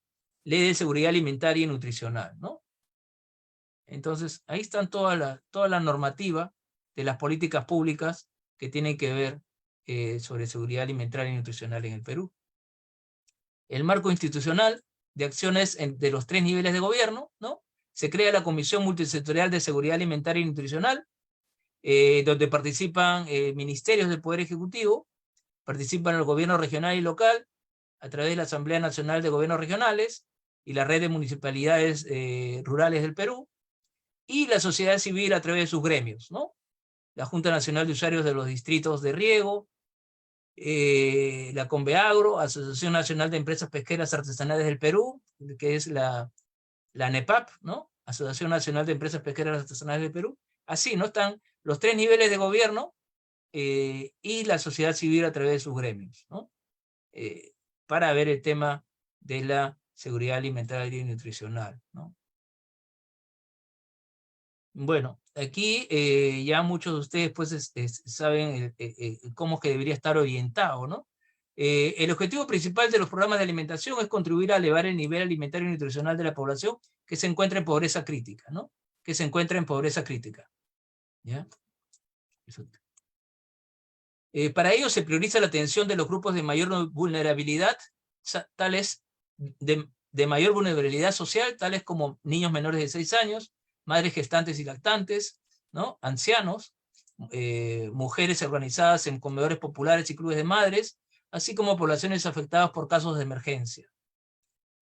Ley de Seguridad Alimentaria y Nutricional, ¿no? Entonces, ahí están toda la normativa de las políticas públicas que tienen que ver sobre seguridad alimentaria y nutricional en el Perú. El marco institucional de acciones de los 3 niveles de gobierno, ¿no? Se crea la Comisión Multisectorial de Seguridad Alimentaria y Nutricional, donde participan ministerios del Poder Ejecutivo, participan el gobierno regional y local, a través de la Asamblea Nacional de Gobiernos Regionales y la red de municipalidades rurales del Perú, y la sociedad civil a través de sus gremios, ¿no? La Junta Nacional de Usuarios de los Distritos de Riego, la Conveagro, Asociación Nacional de Empresas Pesqueras Artesanales del Perú, que es la ANEPAP, ¿no? Asociación Nacional de Empresas Pesqueras Artesanales del Perú. Así, ¿no? Están los 3 niveles de gobierno y la sociedad civil a través de sus gremios, ¿no? Para ver el tema de la seguridad alimentaria y nutricional, ¿no? Bueno, aquí ya muchos de ustedes pues saben cómo es que debería estar orientado, ¿no? El objetivo principal de los programas de alimentación es contribuir a elevar el nivel alimentario y nutricional de la población que se encuentra en pobreza crítica, ¿no? Que se encuentra en pobreza crítica, ¿ya? Para ello se prioriza la atención de los grupos de mayor vulnerabilidad, tales de de mayor vulnerabilidad social, tales como niños menores de 6 años, madres gestantes y lactantes, ¿no? Ancianos, mujeres organizadas en comedores populares y clubes de madres, así como poblaciones afectadas por casos de emergencia.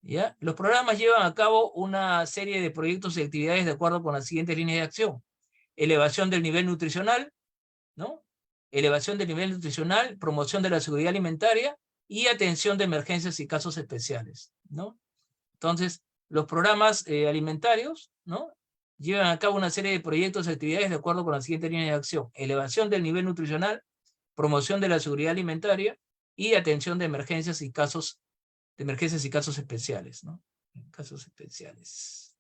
¿Ya? Los programas llevan a cabo una serie de proyectos y actividades de acuerdo con las siguientes líneas de acción. Elevación del nivel nutricional, ¿no? Elevación del nivel nutricional, promoción de la seguridad alimentaria y atención de emergencias y casos especiales, ¿no? Entonces, los programas alimentarios, ¿no? Llevan a cabo una serie de proyectos y actividades de acuerdo con las siguientes líneas de acción. Elevación del nivel nutricional, promoción de la seguridad alimentaria y atención de emergencias y casos especiales, ¿no? Casos especiales.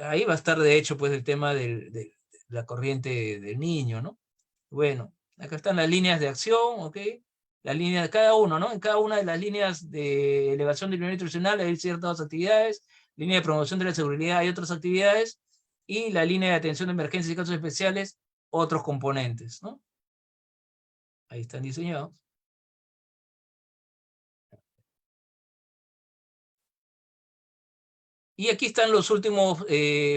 Ahí va a estar, de hecho, pues el tema de la corriente del niño, ¿no? Bueno, acá están las líneas de acción, ¿ok? La línea de cada uno, ¿no? En cada una de las líneas de elevación del nivel nutricional hay ciertas actividades, línea de promoción de la seguridad hay otras actividades, y la línea de atención de emergencias y casos especiales, otros componentes, ¿no? Ahí están diseñados. Y aquí están los últimos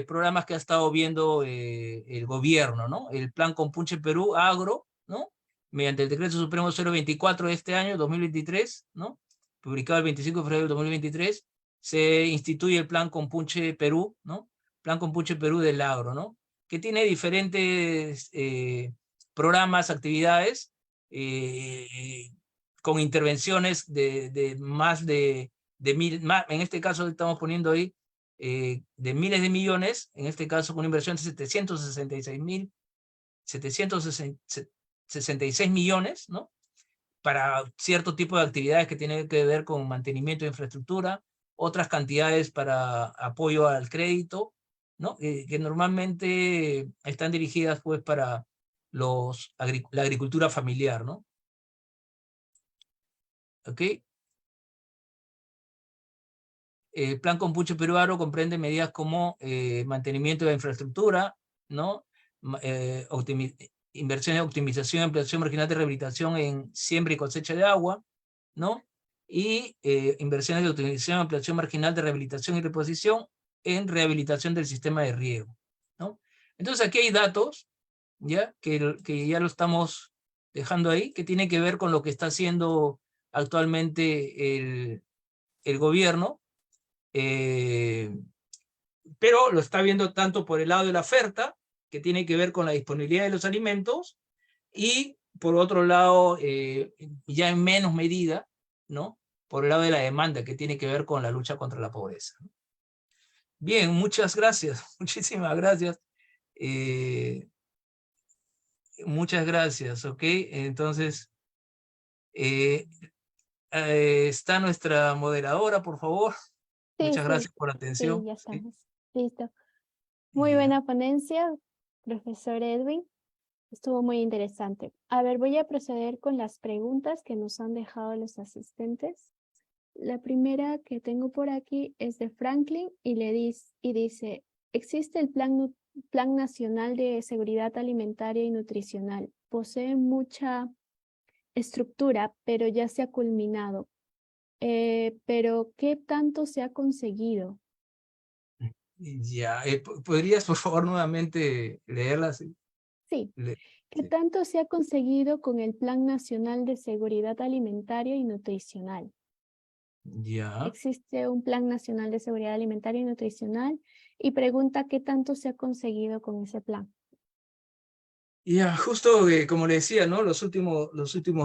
programas que ha estado viendo el gobierno, ¿no? El Plan Compunche Perú Agro, ¿no? Mediante el Decreto Supremo 024 de este año, 2023, ¿no? Publicado el 25 de febrero del 2023, se instituye el Plan Compunche Perú, ¿no? Plan Compunche Perú del Agro, ¿no? Que tiene diferentes programas, actividades, con intervenciones de más de mil, en este caso estamos poniendo ahí, de miles de millones, en este caso con una inversión de 766 millones, ¿no? Para cierto tipo de actividades que tienen que ver con mantenimiento de infraestructura, otras cantidades para apoyo al crédito, ¿no? Que normalmente están dirigidas pues para la agricultura familiar, ¿no? ¿Ok? El Plan Compunche Peruano comprende medidas como mantenimiento de la infraestructura, ¿no? Inversiones de optimización y ampliación marginal de rehabilitación en siembra y cosecha de agua, ¿no? Y inversiones de optimización y ampliación marginal de rehabilitación y reposición en rehabilitación del sistema de riego, ¿no? Entonces aquí hay datos, ¿ya? Que ya lo estamos dejando ahí, que tiene que ver con lo que está haciendo actualmente el gobierno, pero lo está viendo tanto por el lado de la oferta, que tiene que ver con la disponibilidad de los alimentos, y por otro lado, ya en menos medida, ¿no? Por el lado de la demanda, que tiene que ver con la lucha contra la pobreza. Bien, muchas gracias, muchísimas gracias. Muchas gracias, ¿ok? Entonces, está nuestra moderadora, por favor. Sí, Muchas sí, gracias por la sí, atención. ya ¿Sí? estamos. Listo. Muy Ya. buena ponencia, profesor Edwin. Estuvo muy interesante. A ver, voy a proceder con las preguntas que nos han dejado los asistentes. La primera que tengo por aquí es de Franklin y dice, ¿existe el Plan Nacional de Seguridad Alimentaria y Nutricional? Posee mucha estructura, pero ya se ha culminado. Pero ¿qué tanto se ha conseguido? Ya, ¿podrías por favor nuevamente leerlas? Sí. ¿Qué Sí. tanto se ha conseguido con el Plan Nacional de Seguridad Alimentaria y Nutricional? Ya. Existe un Plan Nacional de Seguridad Alimentaria y Nutricional y pregunta qué tanto se ha conseguido con ese plan. Ya, justo como le decía, ¿no? Los últimos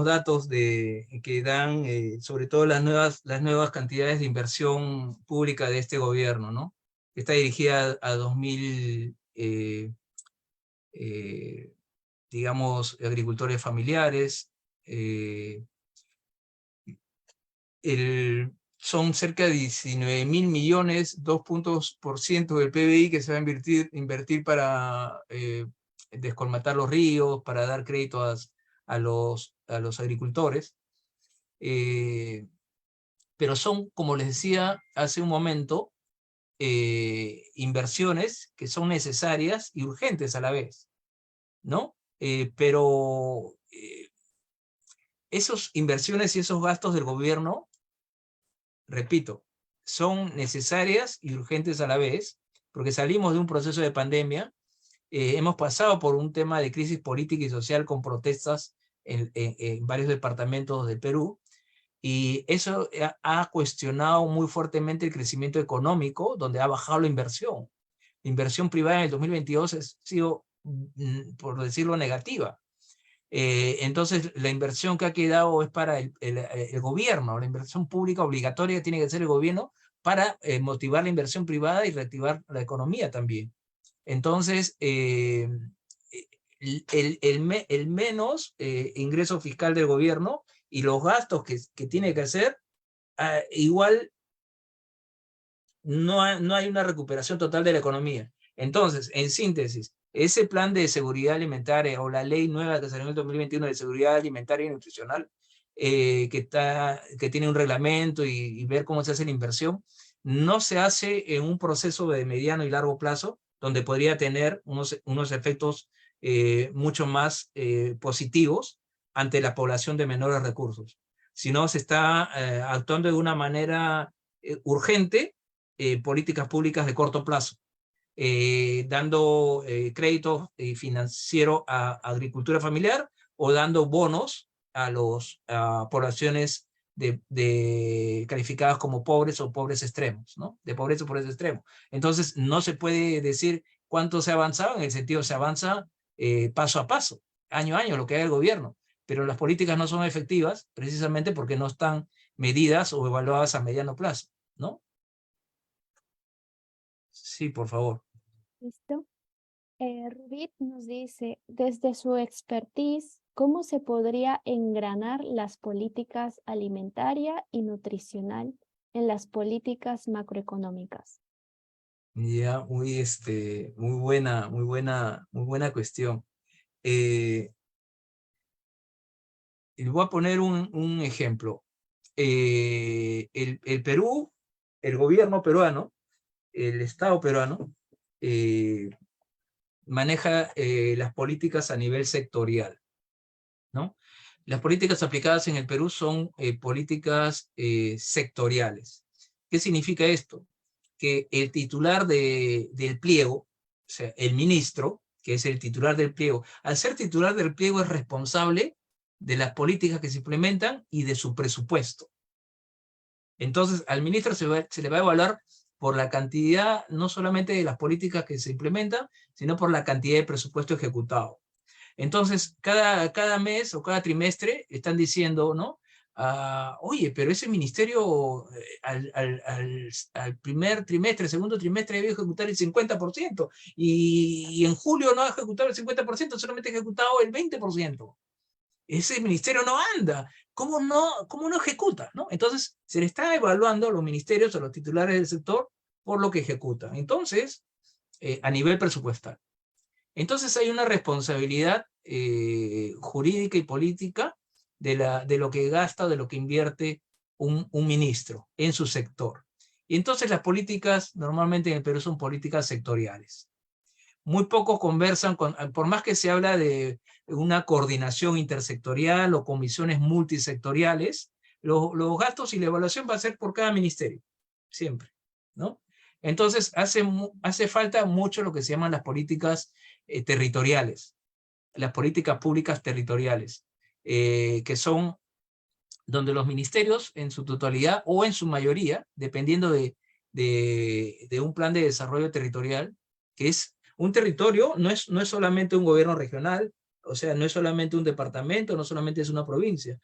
datos que dan, sobre todo las nuevas cantidades de inversión pública de este gobierno, ¿no? Está dirigida a 2000, digamos, agricultores familiares. Son cerca de 19.000 millones, 2 puntos% del PBI que se va a invertir para descolmatar los ríos, para dar crédito a los agricultores. Pero son, como les decía hace un momento, inversiones que son necesarias y urgentes a la vez, ¿no? Pero esas inversiones y esos gastos del gobierno, repito, son necesarias y urgentes a la vez, porque salimos de un proceso de pandemia, hemos pasado por un tema de crisis política y social con protestas en varios departamentos del Perú, y eso ha cuestionado muy fuertemente el crecimiento económico, donde ha bajado la inversión. La inversión privada en el 2022 ha sido, por decirlo, negativa. Entonces, la inversión que ha quedado es para el gobierno, la inversión pública obligatoria que tiene que hacer el gobierno para motivar la inversión privada y reactivar la economía también. Entonces, el menos ingreso fiscal del gobierno y los gastos que tiene que hacer, igual no hay una recuperación total de la economía. Entonces, en síntesis, ese plan de seguridad alimentaria o la ley nueva que salió en el 2021 de seguridad alimentaria y nutricional, que tiene un reglamento y ver cómo se hace la inversión, no se hace en un proceso de mediano y largo plazo, donde podría tener unos efectos mucho más positivos ante la población de menores recursos, sino se está actuando de una manera urgente, políticas públicas de corto plazo, dando créditos financieros a agricultura familiar o dando bonos a poblaciones calificadas como pobres o pobres extremos, ¿no? De pobreza o pobreza extremo. Entonces, no se puede decir cuánto se ha avanzado, en el sentido se avanza paso a paso, año a año, lo que haga el gobierno, pero las políticas no son efectivas precisamente porque no están medidas o evaluadas a mediano plazo, ¿no? Sí, por favor. ¿Listo? Rubit nos dice, desde su expertise, ¿cómo se podría engranar las políticas alimentaria y nutricional en las políticas macroeconómicas? Ya, muy buena cuestión. Y voy a poner un ejemplo. El Perú, el gobierno peruano, el Estado peruano, maneja las políticas a nivel sectorial, ¿no? Las políticas aplicadas en el Perú son políticas sectoriales. ¿Qué significa esto? Que el titular del pliego, o sea, el ministro, que es el titular del pliego, al ser titular del pliego es responsable de las políticas que se implementan y de su presupuesto. Entonces, al ministro se le va a evaluar por la cantidad, no solamente de las políticas que se implementan, sino por la cantidad de presupuesto ejecutado. Entonces, cada mes o cada trimestre están diciendo, ¿no? Oye, pero ese ministerio al primer trimestre, segundo trimestre debe ejecutar el 50%, y en julio no ha ejecutado el 50%, solamente ha ejecutado el 20%. Ese ministerio no anda, ¿cómo no ejecuta? ¿No? Entonces, se le está evaluando a los ministerios, a los titulares del sector, por lo que ejecutan. Entonces, a nivel presupuestal. Entonces hay una responsabilidad jurídica y política de lo que gasta, de lo que invierte un ministro en su sector. Y entonces las políticas normalmente en el Perú son políticas sectoriales. Muy pocos conversan, por más que se habla de una coordinación intersectorial o comisiones multisectoriales, los gastos y la evaluación va a ser por cada ministerio, siempre, ¿no? Entonces hace falta mucho lo que se llaman las políticas territoriales, las políticas públicas territoriales, que son donde los ministerios en su totalidad o en su mayoría, dependiendo de un plan de desarrollo territorial, que es un territorio, no es solamente un gobierno regional, o sea, no es solamente un departamento, no solamente es una provincia.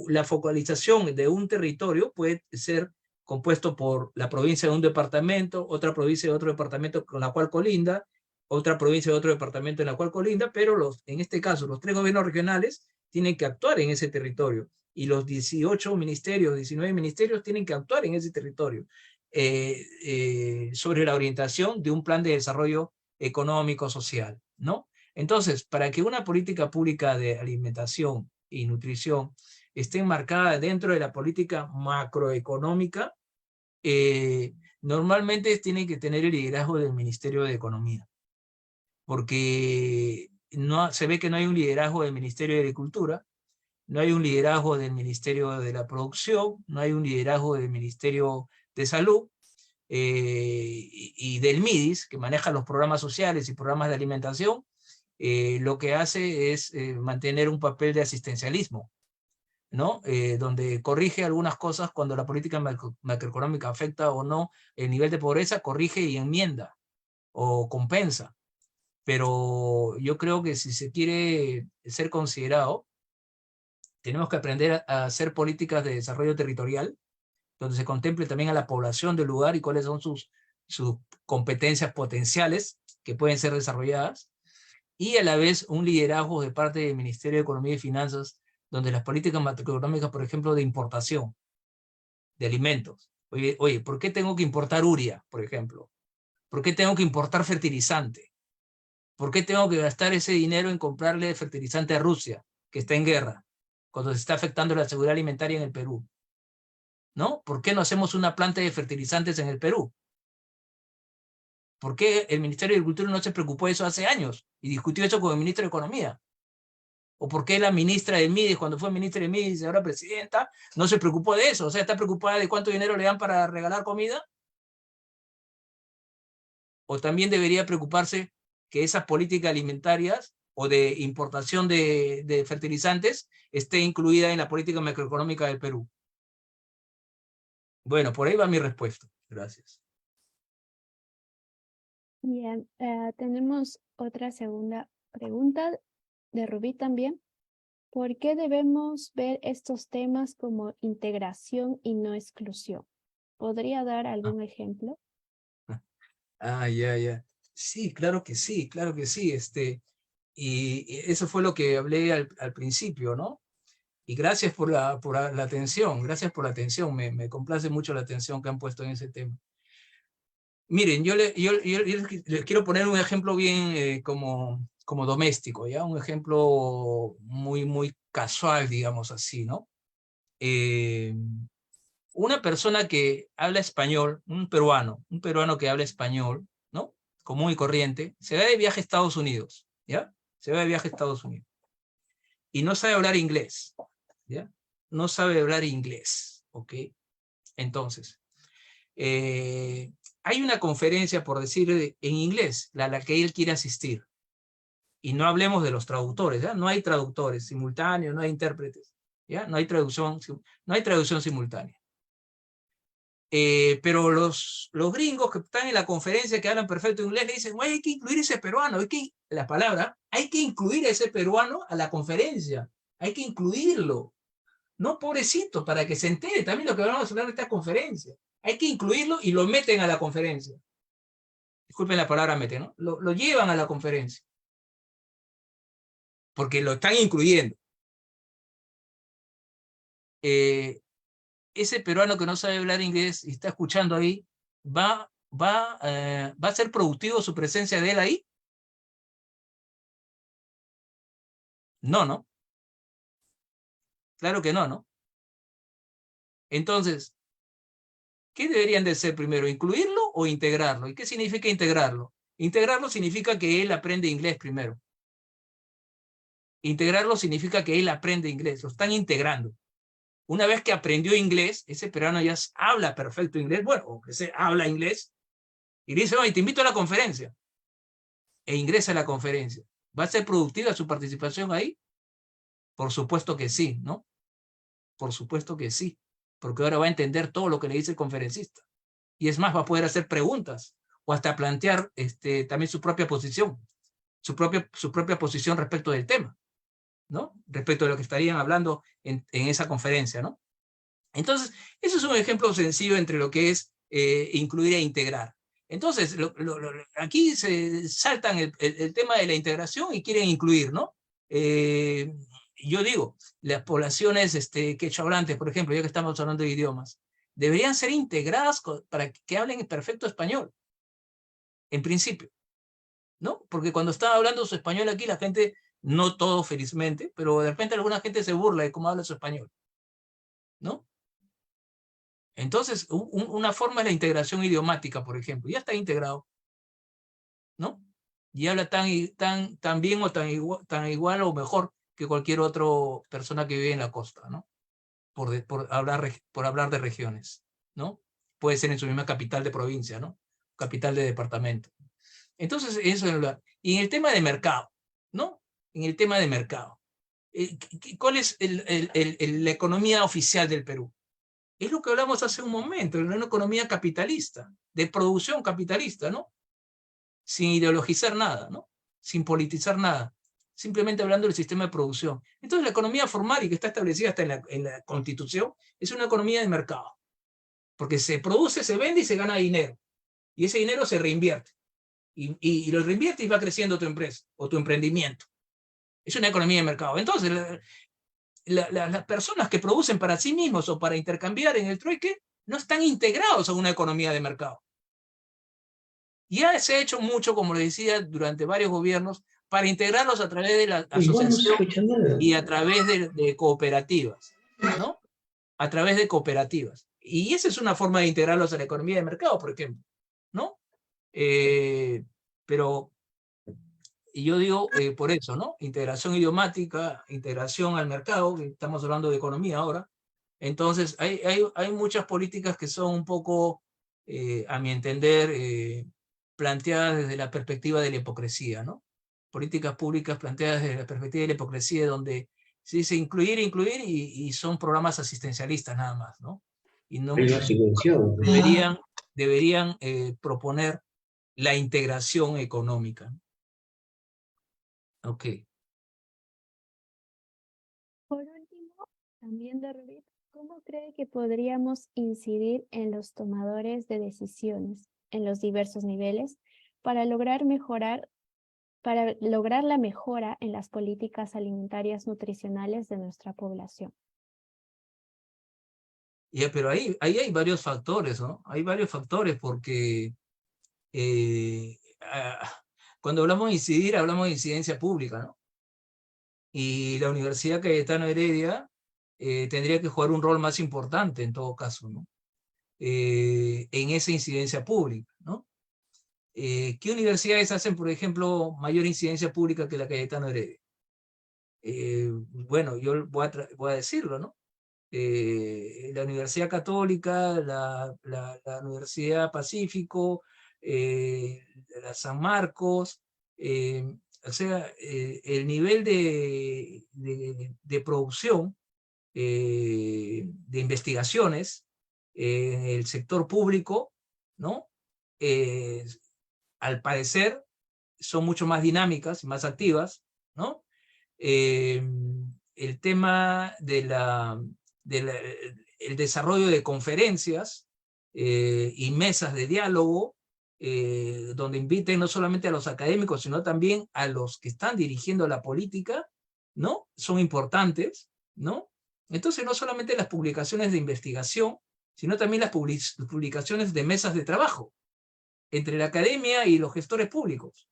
La focalización de un territorio puede ser compuesto por la provincia de un departamento, otra provincia de otro departamento con la cual colinda, otra provincia de otro departamento en la cual colinda, pero en este caso los 3 gobiernos regionales tienen que actuar en ese territorio y los 18 ministerios, 19 ministerios tienen que actuar en ese territorio sobre la orientación de un plan de desarrollo económico social, ¿no? Entonces, para que una política pública de alimentación y nutrición esté enmarcada dentro de la política macroeconómica, normalmente tiene que tener el liderazgo del Ministerio de Economía, porque se ve que no hay un liderazgo del Ministerio de Agricultura, no hay un liderazgo del Ministerio de la Producción, no hay un liderazgo del Ministerio de salud, y del MIDIS, que maneja los programas sociales y programas de alimentación, lo que hace es mantener un papel de asistencialismo, ¿no? Donde corrige algunas cosas cuando la política macroeconómica afecta o no el nivel de pobreza, corrige y enmienda o compensa. Pero yo creo que si se quiere ser considerado, tenemos que aprender a hacer políticas de desarrollo territorial, donde se contemple también a la población del lugar y cuáles son sus competencias potenciales que pueden ser desarrolladas, y a la vez un liderazgo de parte del Ministerio de Economía y Finanzas, donde las políticas macroeconómicas, por ejemplo, de importación de alimentos. Oye, ¿por qué tengo que importar urea, por ejemplo? ¿Por qué tengo que importar fertilizante? ¿Por qué tengo que gastar ese dinero en comprarle fertilizante a Rusia, que está en guerra, cuando se está afectando la seguridad alimentaria en el Perú? ¿No? ¿Por qué no hacemos una planta de fertilizantes en el Perú? ¿Por qué el Ministerio de Agricultura no se preocupó de eso hace años y discutió eso con el ministro de Economía? ¿O por qué la ministra de MIDES, cuando fue ministra de MIDES y ahora presidenta, no se preocupó de eso? O sea, ¿está preocupada de cuánto dinero le dan para regalar comida? ¿O también debería preocuparse que esas políticas alimentarias o de importación de fertilizantes esté incluida en la política macroeconómica del Perú? Bueno, por ahí va mi respuesta. Gracias. Bien, tenemos otra segunda pregunta de Rubí también. ¿Por qué debemos ver estos temas como integración y no exclusión? ¿Podría dar algún ejemplo? Ya. Sí, claro que sí, claro que sí. Y eso fue lo que hablé al principio, ¿no? Y gracias por la atención, gracias por la atención. Me complace mucho la atención que han puesto en ese tema. Miren, yo les quiero poner un ejemplo bien como doméstico, ¿ya? Un ejemplo muy casual, digamos así, ¿no? Una persona que habla español, un peruano que habla español, ¿no? Común y corriente, se va de viaje a Estados Unidos, ¿ya? Se va de viaje a Estados Unidos. Y no sabe hablar inglés, ¿ya? No sabe hablar inglés, ¿ok? Entonces, hay una conferencia, por decir, en inglés, a la que él quiere asistir. Y no hablemos de los traductores, ¿ya? No hay traductores simultáneos, no hay intérpretes, ¿ya? No hay traducción simultánea. Pero los gringos que están en la conferencia, que hablan perfecto inglés, le dicen, hay que incluir ese peruano, hay que incluir a ese peruano a la conferencia, hay que incluirlo. No, pobrecito, para que se entere también lo que vamos a hablar de esta conferencia. Hay que incluirlo y lo meten a la conferencia. Disculpen la palabra meten, ¿no? Lo llevan a la conferencia. Porque lo están incluyendo. Ese peruano que no sabe hablar inglés y está escuchando ahí, ¿va a ser productivo su presencia de él ahí? No, ¿no? Claro que no, ¿no? Entonces, ¿qué deberían de ser primero? ¿Incluirlo o integrarlo? ¿Y qué significa integrarlo? Integrarlo significa que él aprende inglés primero. Integrarlo significa que él aprende inglés, lo están integrando. Una vez que aprendió inglés, ese peruano ya habla perfecto inglés, bueno, o que se habla inglés, y dice, oye, te invito a la conferencia, e ingresa a la conferencia. ¿Va a ser productiva su participación ahí? Por supuesto que sí, ¿no? Por supuesto que sí, porque ahora va a entender todo lo que le dice el conferencista. Y es más, va a poder hacer preguntas, o hasta plantear también su propia posición, su propia posición respecto del tema, ¿no? Respecto de lo que estarían hablando en esa conferencia, ¿no? Entonces, eso es un ejemplo sencillo entre lo que es incluir e integrar. Entonces, aquí se saltan el tema de la integración y quieren incluir, ¿no? Yo digo, las poblaciones quechohablantes, por ejemplo, ya que estamos hablando de idiomas, deberían ser integradas para que hablen en perfecto español, en principio, ¿no? Porque cuando estaba hablando su español aquí, la gente, no todo felizmente, pero de repente alguna gente se burla de cómo habla su español, ¿no? Entonces, una forma es la integración idiomática, por ejemplo. Ya está integrado, ¿no? Y habla tan bien o tan igual o mejor que cualquier otra persona que vive en la costa, ¿no? Por hablar de regiones, ¿no? puede ser en su misma capital de provincia, ¿no? Capital de departamento. Entonces, eso es y en el tema de mercado, ¿no? En el tema de mercado. ¿Cuál es la economía oficial del Perú? Es lo que hablamos hace un momento, una economía capitalista, de producción capitalista, ¿no? Sin ideologizar nada, ¿no? Sin politizar nada, simplemente hablando del sistema de producción. Entonces la economía formal y que está establecida hasta en la Constitución es una economía de mercado, porque se produce, se vende y se gana dinero, y ese dinero se reinvierte, y lo reinvierte y va creciendo tu empresa o tu emprendimiento. Es una economía de mercado. Entonces, las personas que producen para sí mismos o para intercambiar en el trueque no están integrados a una economía de mercado. Ya se ha hecho mucho, como les decía, durante varios gobiernos para integrarlos a través de la Igual no se asociación escucha nada. y a través de cooperativas, ¿no? A través de cooperativas. Y esa es una forma de integrarlos a la economía de mercado, por ejemplo, ¿no? Pero yo digo por eso, ¿no? Integración idiomática, integración al mercado, estamos hablando de economía ahora. Entonces, hay muchas políticas que son un poco, a mi entender, planteadas desde la perspectiva de la hipocresía, ¿no? Políticas públicas planteadas desde la perspectiva de la hipocresía, donde se dice incluir, y son programas asistencialistas nada más, ¿no? Y no Hay una silenciado. deberían proponer la integración económica. Ok. Por último, también David, ¿cómo cree que podríamos incidir en los tomadores de decisiones en los diversos niveles para lograr la mejora en las políticas alimentarias nutricionales de nuestra población? Ya, pero ahí hay varios factores, ¿no? Hay varios factores porque cuando hablamos de incidir, hablamos de incidencia pública, ¿no? Y la Universidad Cayetano Heredia tendría que jugar un rol más importante en todo caso, ¿no? En esa incidencia pública, ¿no? ¿Qué universidades hacen, por ejemplo, mayor incidencia pública que la Cayetano Heredia? Bueno, yo voy a decirlo, ¿no? La Universidad Católica, la Universidad Pacífico, la San Marcos, o sea, el nivel de producción, de investigaciones en el sector público, ¿no? Al parecer son mucho más dinámicas, más activas, ¿no? El tema el desarrollo de conferencias y mesas de diálogo, donde inviten no solamente a los académicos, sino también a los que están dirigiendo la política, ¿no? Son importantes, ¿no? Entonces, no solamente las publicaciones de investigación, sino también las publicaciones de mesas de trabajo entre la academia y los gestores públicos.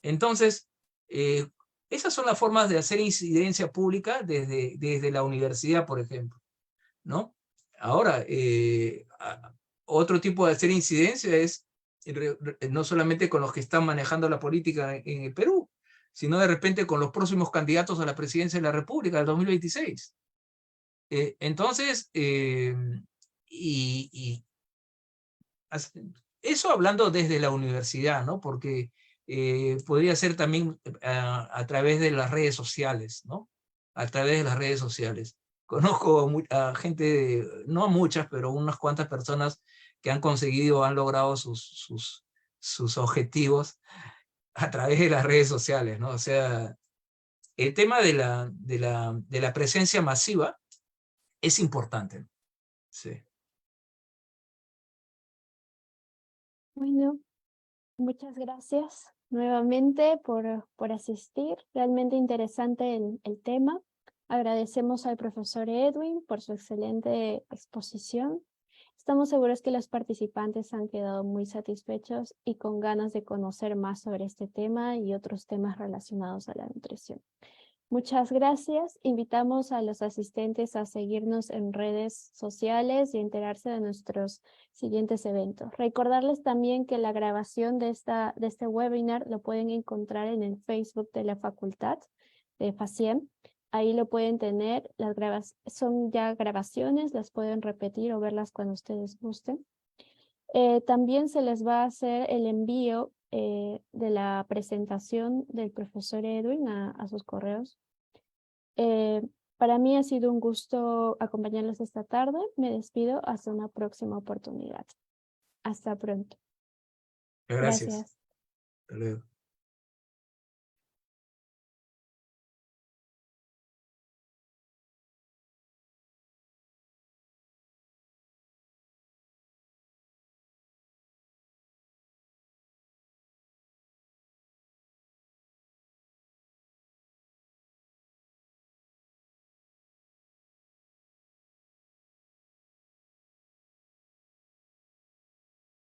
Entonces, esas son las formas de hacer incidencia pública desde la universidad, por ejemplo, ¿no? Ahora, otro tipo de hacer incidencia es no solamente con los que están manejando la política en el Perú, sino de repente con los próximos candidatos a la presidencia de la República del 2026. Entonces, eso hablando desde la universidad, ¿no? Porque podría ser también a través de las redes sociales, ¿no? A través de las redes sociales. Conozco a gente, no a muchas, pero unas cuantas personas que han conseguido, han logrado sus objetivos a través de las redes sociales, ¿no? O sea, el tema de la presencia masiva es importante. Sí. Bueno, muchas gracias nuevamente por asistir. Realmente interesante el tema. Agradecemos al profesor Edwin por su excelente exposición. Estamos seguros que los participantes han quedado muy satisfechos y con ganas de conocer más sobre este tema y otros temas relacionados a la nutrición. Muchas gracias. Invitamos a los asistentes a seguirnos en redes sociales y enterarse de nuestros siguientes eventos. Recordarles también que la grabación de este webinar lo pueden encontrar en el Facebook de la Facultad de FACIEM. Ahí lo pueden tener, son ya grabaciones, las pueden repetir o verlas cuando ustedes gusten. También se les va a hacer el envío de la presentación del profesor Edwin a sus correos. Para mí ha sido un gusto acompañarlos esta tarde. Me despido hasta una próxima oportunidad. Hasta pronto. Gracias. Gracias. Hasta luego.